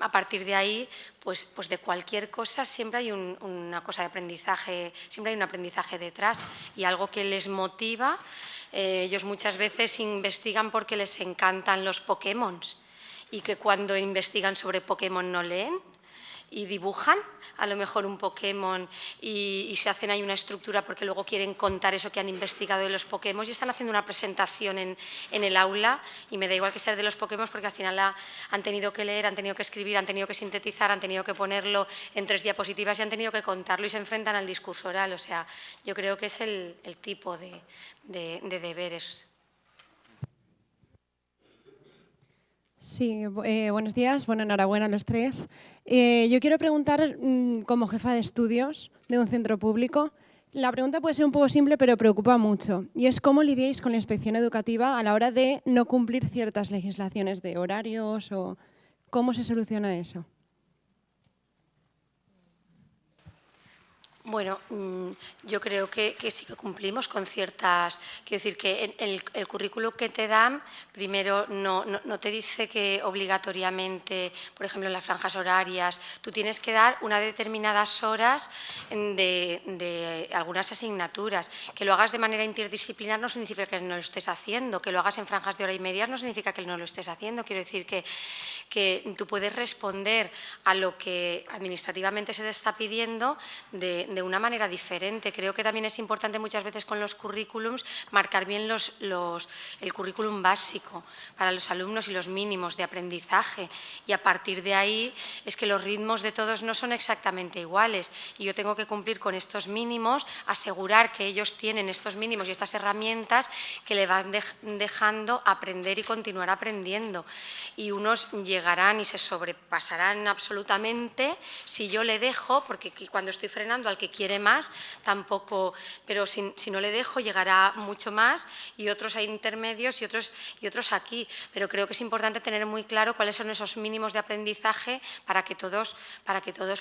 a partir de ahí pues de cualquier cosa siempre hay una cosa de aprendizaje, siempre hay un aprendizaje detrás y algo que les motiva. Ellos muchas veces investigan porque les encantan los Pokémon y que cuando investigan sobre Pokémon no leen y dibujan a lo mejor un Pokémon y se hacen ahí una estructura porque luego quieren contar eso que han investigado de los Pokémon y están haciendo una presentación en el aula y me da igual que sea de los Pokémon porque al final han tenido que leer, han tenido que escribir, han tenido que sintetizar, han tenido que ponerlo en 3 diapositivas y han tenido que contarlo y se enfrentan al discurso oral. O sea, yo creo que es el tipo de deberes. Sí, buenos días. Bueno, enhorabuena a los 3. Yo quiero preguntar, como jefa de estudios de un centro público, la pregunta puede ser un poco simple, pero preocupa mucho. Y es cómo lidiáis con la inspección educativa a la hora de no cumplir ciertas legislaciones de horarios o cómo se soluciona eso. Bueno, yo creo que sí que cumplimos con ciertas... Quiero decir que el currículum que te dan, primero no te dice que obligatoriamente, por ejemplo, en las franjas horarias, tú tienes que dar unas determinadas horas de algunas asignaturas. Que lo hagas de manera interdisciplinar no significa que no lo estés haciendo, que lo hagas en franjas de hora y media no significa que no lo estés haciendo. Quiero decir que tú puedes responder a lo que administrativamente se te está pidiendo de una manera diferente. Creo que también es importante muchas veces con los currículums marcar bien el currículum básico para los alumnos y los mínimos de aprendizaje y a partir de ahí es que los ritmos de todos no son exactamente iguales y yo tengo que cumplir con estos mínimos, asegurar que ellos tienen estos mínimos y estas herramientas que le van dejando aprender y continuar aprendiendo y unos llegarán y se sobrepasarán absolutamente si yo le dejo, porque cuando estoy frenando al que quiere más, tampoco, pero si no le dejo llegará mucho más y otros hay intermedios y otros aquí. Pero creo que es importante tener muy claro cuáles son esos mínimos de aprendizaje para que todos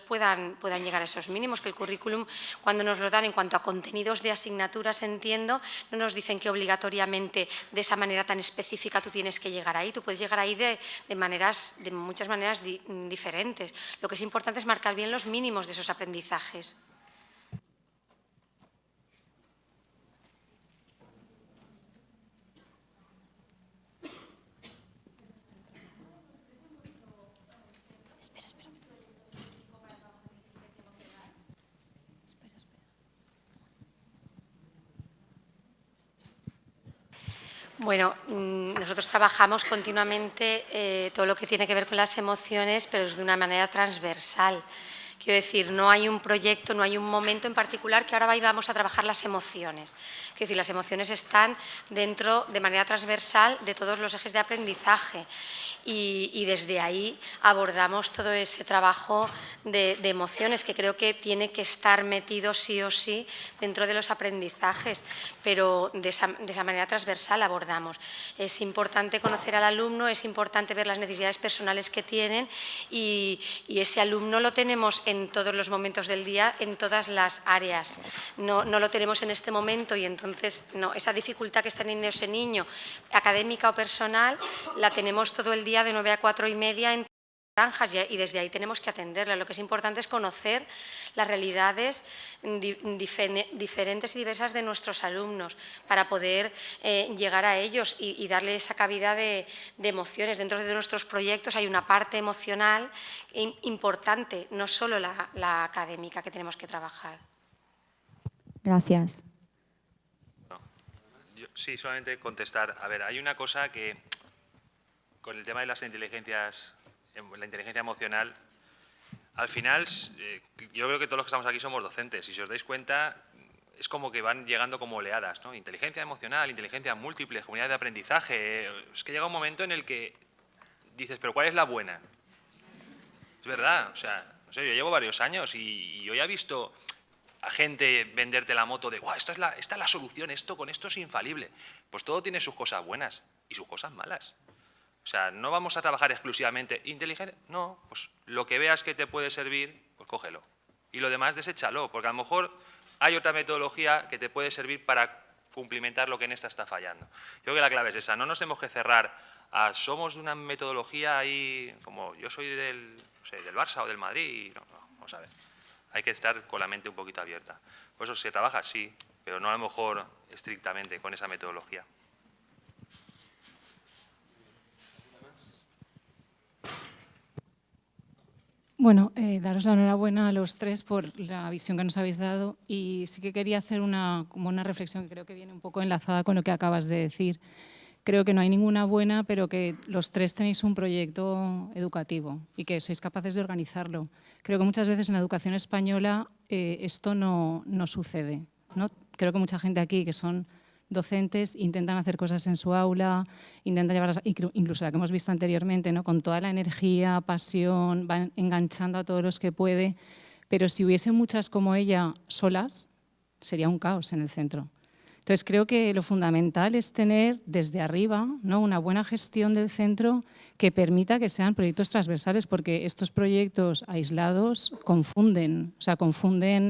puedan llegar a esos mínimos. Que el currículum, cuando nos lo dan en cuanto a contenidos de asignaturas, entiendo, no nos dicen que obligatoriamente de esa manera tan específica tú tienes que llegar ahí. Tú puedes llegar ahí de muchas maneras diferentes. Lo que es importante es marcar bien los mínimos de esos aprendizajes. Bueno, nosotros trabajamos continuamente todo lo que tiene que ver con las emociones, pero es de una manera transversal. Quiero decir, no hay un proyecto, no hay un momento en particular que ahora vamos a trabajar las emociones. Quiero decir, las emociones están dentro, de manera transversal, de todos los ejes de aprendizaje. y desde ahí abordamos todo ese trabajo de emociones que creo que tiene que estar metido sí o sí dentro de los aprendizajes, pero de esa manera transversal abordamos. Es importante conocer al alumno, es importante ver las necesidades personales que tienen y ese alumno lo tenemos en todos los momentos del día, en todas las áreas. No lo tenemos en este momento y entonces esa dificultad que está teniendo ese niño, académica o personal, la tenemos todo el día de 9 a 4:30 en franjas y desde ahí tenemos que atenderla. Lo que es importante es conocer las realidades diferentes y diversas de nuestros alumnos para poder llegar a ellos y darle esa cabida de emociones. Dentro de nuestros proyectos hay una parte emocional importante, no solo la académica que tenemos que trabajar. Gracias. Sí, solamente contestar. A ver, hay una cosa que con el tema de las inteligencias, la inteligencia emocional, al final yo creo que todos los que estamos aquí somos docentes y si os dais cuenta es como que van llegando como oleadas, ¿no? Inteligencia emocional, inteligencia múltiple, comunidad de aprendizaje. Es que llega un momento en el que dices, pero ¿cuál es la buena? Es verdad, o sea, no sé, yo llevo varios años y yo ya he visto a gente venderte la moto de esta es la solución, con esto es infalible. Pues todo tiene sus cosas buenas y sus cosas malas. O sea, no vamos a trabajar exclusivamente inteligente. No, pues lo que veas que te puede servir, pues cógelo. Y lo demás, deséchalo, porque a lo mejor hay otra metodología que te puede servir para cumplimentar lo que en esta está fallando. Yo creo que la clave es esa. No nos tenemos que cerrar a somos de una metodología ahí, como yo soy del Barça o del Madrid. No, vamos a ver. Hay que estar con la mente un poquito abierta. Por eso se trabaja, sí, pero no a lo mejor estrictamente con esa metodología. Bueno, daros la enhorabuena a los tres por la visión que nos habéis dado y sí que quería hacer como una reflexión que creo que viene un poco enlazada con lo que acabas de decir. Creo que no hay ninguna buena, pero que los tres tenéis un proyecto educativo y que sois capaces de organizarlo. Creo que muchas veces en la educación española esto no sucede, ¿no? Creo que mucha gente aquí que son docentes intentan hacer cosas en su aula, intentan llevarlas, incluso la que hemos visto anteriormente, ¿no? Con toda la energía, pasión, van enganchando a todos los que puede, pero si hubiese muchas como ella solas, sería un caos en el centro. Entonces, creo que lo fundamental es tener desde arriba, ¿no?, una buena gestión del centro que permita que sean proyectos transversales, porque estos proyectos aislados confunden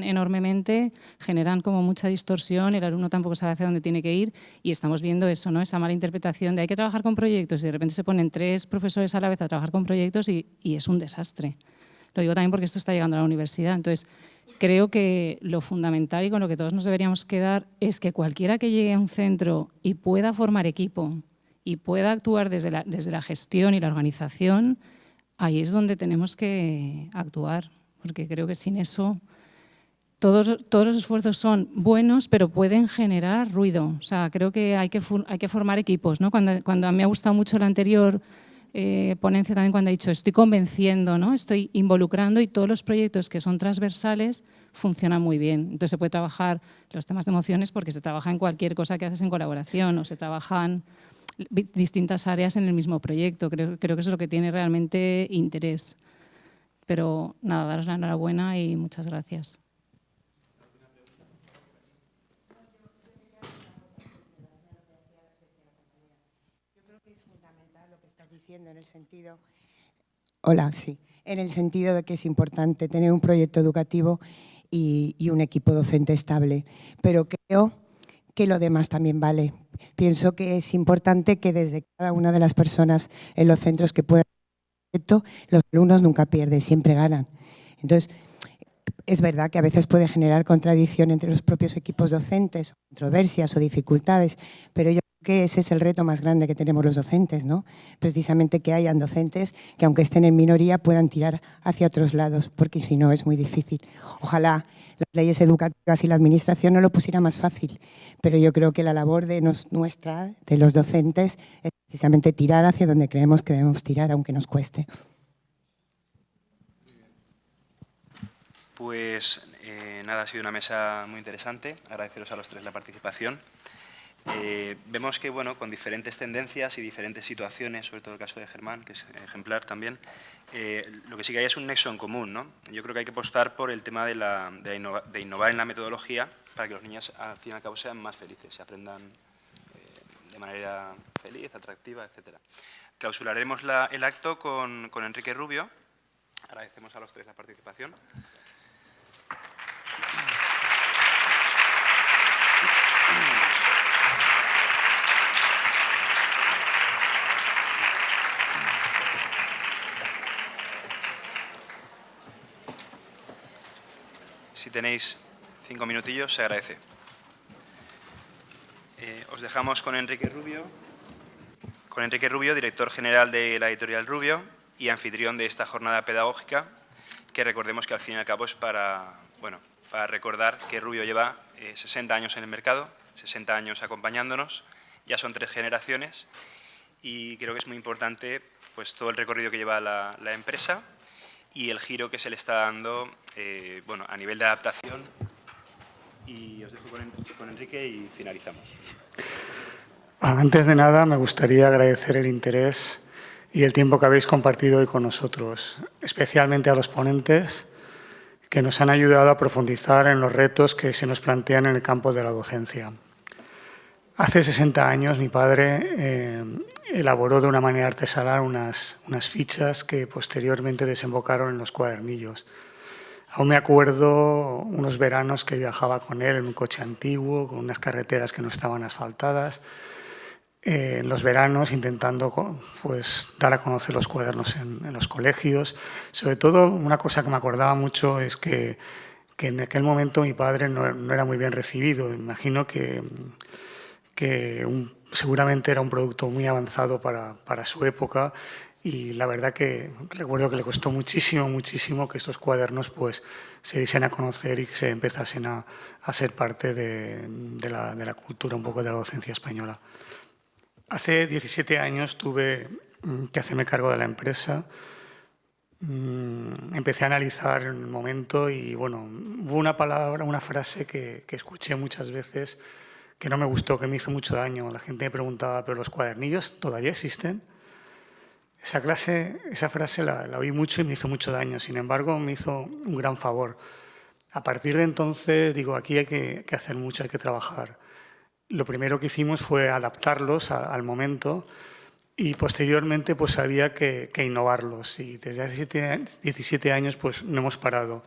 enormemente, generan como mucha distorsión, el alumno tampoco sabe hacia dónde tiene que ir y estamos viendo eso, ¿no?, esa mala interpretación de hay que trabajar con proyectos y de repente se ponen 3 profesores a la vez a trabajar con proyectos y es un desastre. Lo digo también porque esto está llegando a la universidad. Entonces, creo que lo fundamental y con lo que todos nos deberíamos quedar es que cualquiera que llegue a un centro y pueda formar equipo y pueda actuar desde la gestión y la organización, ahí es donde tenemos que actuar, porque creo que sin eso todos los esfuerzos son buenos, pero pueden generar ruido. O sea, creo que hay que formar equipos, ¿no? Cuando a mí me ha gustado mucho la anterior ponencia también cuando ha dicho estoy convenciendo, ¿no?, estoy involucrando y todos los proyectos que son transversales funcionan muy bien. Entonces se puede trabajar los temas de emociones porque se trabaja en cualquier cosa que haces en colaboración o se trabajan distintas áreas en el mismo proyecto. Creo que eso es lo que tiene realmente interés. Pero nada, daros la enhorabuena y muchas gracias. En el sentido, en el sentido de que es importante tener un proyecto educativo y un equipo docente estable, pero creo que lo demás también vale. Pienso que es importante que desde cada una de las personas en los centros que puedan hacer esto, los alumnos nunca pierden, siempre ganan. Entonces, es verdad que a veces puede generar contradicción entre los propios equipos docentes, controversias o dificultades, pero yo creo que ese es el reto más grande que tenemos los docentes, ¿no? Precisamente que hayan docentes que, aunque estén en minoría, puedan tirar hacia otros lados, porque si no es muy difícil. Ojalá las leyes educativas y la administración no lo pusiera más fácil, pero yo creo que la labor de nuestra, de los docentes, es precisamente tirar hacia donde creemos que debemos tirar, aunque nos cueste. Pues nada, ha sido una mesa muy interesante. Agradeceros a los tres la participación. Vemos que, bueno, con diferentes tendencias y diferentes situaciones, sobre todo el caso de Germán, que es ejemplar también, lo que sí que hay es un nexo en común, ¿no? Yo creo que hay que apostar por el tema de innovar en la metodología para que los niños, al fin y al cabo, sean más felices, se aprendan de manera feliz, atractiva, etc. Clausuraremos el acto con Enrique Rubio. Agradecemos a los tres la participación. Si tenéis 5 minutillos, se agradece. Os dejamos con Enrique Rubio. Con Enrique Rubio, director general de la editorial Rubio y anfitrión de esta jornada pedagógica, que recordemos que al fin y al cabo es para recordar que Rubio lleva 60 años en el mercado, 60 años acompañándonos, ya son 3 generaciones y creo que es muy importante pues, todo el recorrido que lleva la empresa y el giro que se le está dando a nivel de adaptación. Y os dejo con Enrique y finalizamos. Antes de nada, me gustaría agradecer el interés y el tiempo que habéis compartido hoy con nosotros, especialmente a los ponentes que nos han ayudado a profundizar en los retos que se nos plantean en el campo de la docencia. Hace 60 años mi padre elaboró de una manera artesanal unas fichas que posteriormente desembocaron en los cuadernillos. Aún me acuerdo unos veranos que viajaba con él en un coche antiguo, con unas carreteras que no estaban asfaltadas, en los veranos intentando pues, dar a conocer los cuadernos en los colegios. Sobre todo, una cosa que me acordaba mucho es que en aquel momento mi padre no era muy bien recibido. Imagino que seguramente era un producto muy avanzado para su época y la verdad que recuerdo que le costó muchísimo, muchísimo que estos cuadernos pues, se diesen a conocer y que se empezasen a ser parte de la cultura un poco de la docencia española. Hace 17 años tuve que hacerme cargo de la empresa. Empecé a analizar el momento y bueno, hubo una frase que escuché muchas veces que no me gustó, que me hizo mucho daño. La gente me preguntaba, ¿pero los cuadernillos todavía existen? Esa frase la oí mucho y me hizo mucho daño. Sin embargo, me hizo un gran favor. A partir de entonces, digo, aquí hay que hacer mucho, hay que trabajar. Lo primero que hicimos fue adaptarlos al momento y posteriormente pues había que innovarlos. Y desde hace 17 años pues no hemos parado.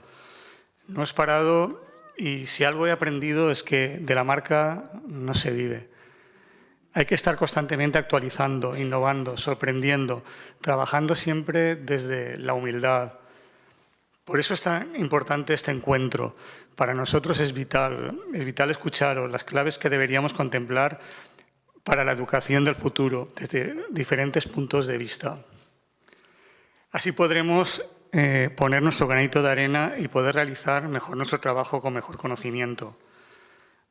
No hemos parado y si algo he aprendido es que de la marca no se vive. Hay que estar constantemente actualizando, innovando, sorprendiendo, trabajando siempre desde la humildad. Por eso es tan importante este encuentro. Para nosotros es vital escucharos las claves que deberíamos contemplar para la educación del futuro desde diferentes puntos de vista. Así podremos poner nuestro granito de arena y poder realizar mejor nuestro trabajo con mejor conocimiento.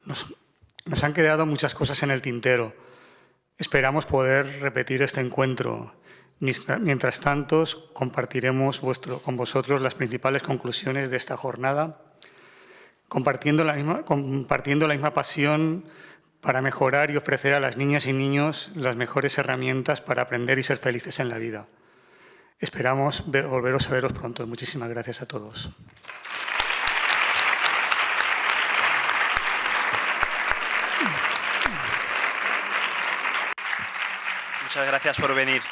Nos han quedado muchas cosas en el tintero. Esperamos poder repetir este encuentro. Mientras tanto, compartiremos con vosotros las principales conclusiones de esta jornada, compartiendo la misma pasión para mejorar y ofrecer a las niñas y niños las mejores herramientas para aprender y ser felices en la vida. Esperamos volveros a veros pronto. Muchísimas gracias a todos. Muchas gracias por venir.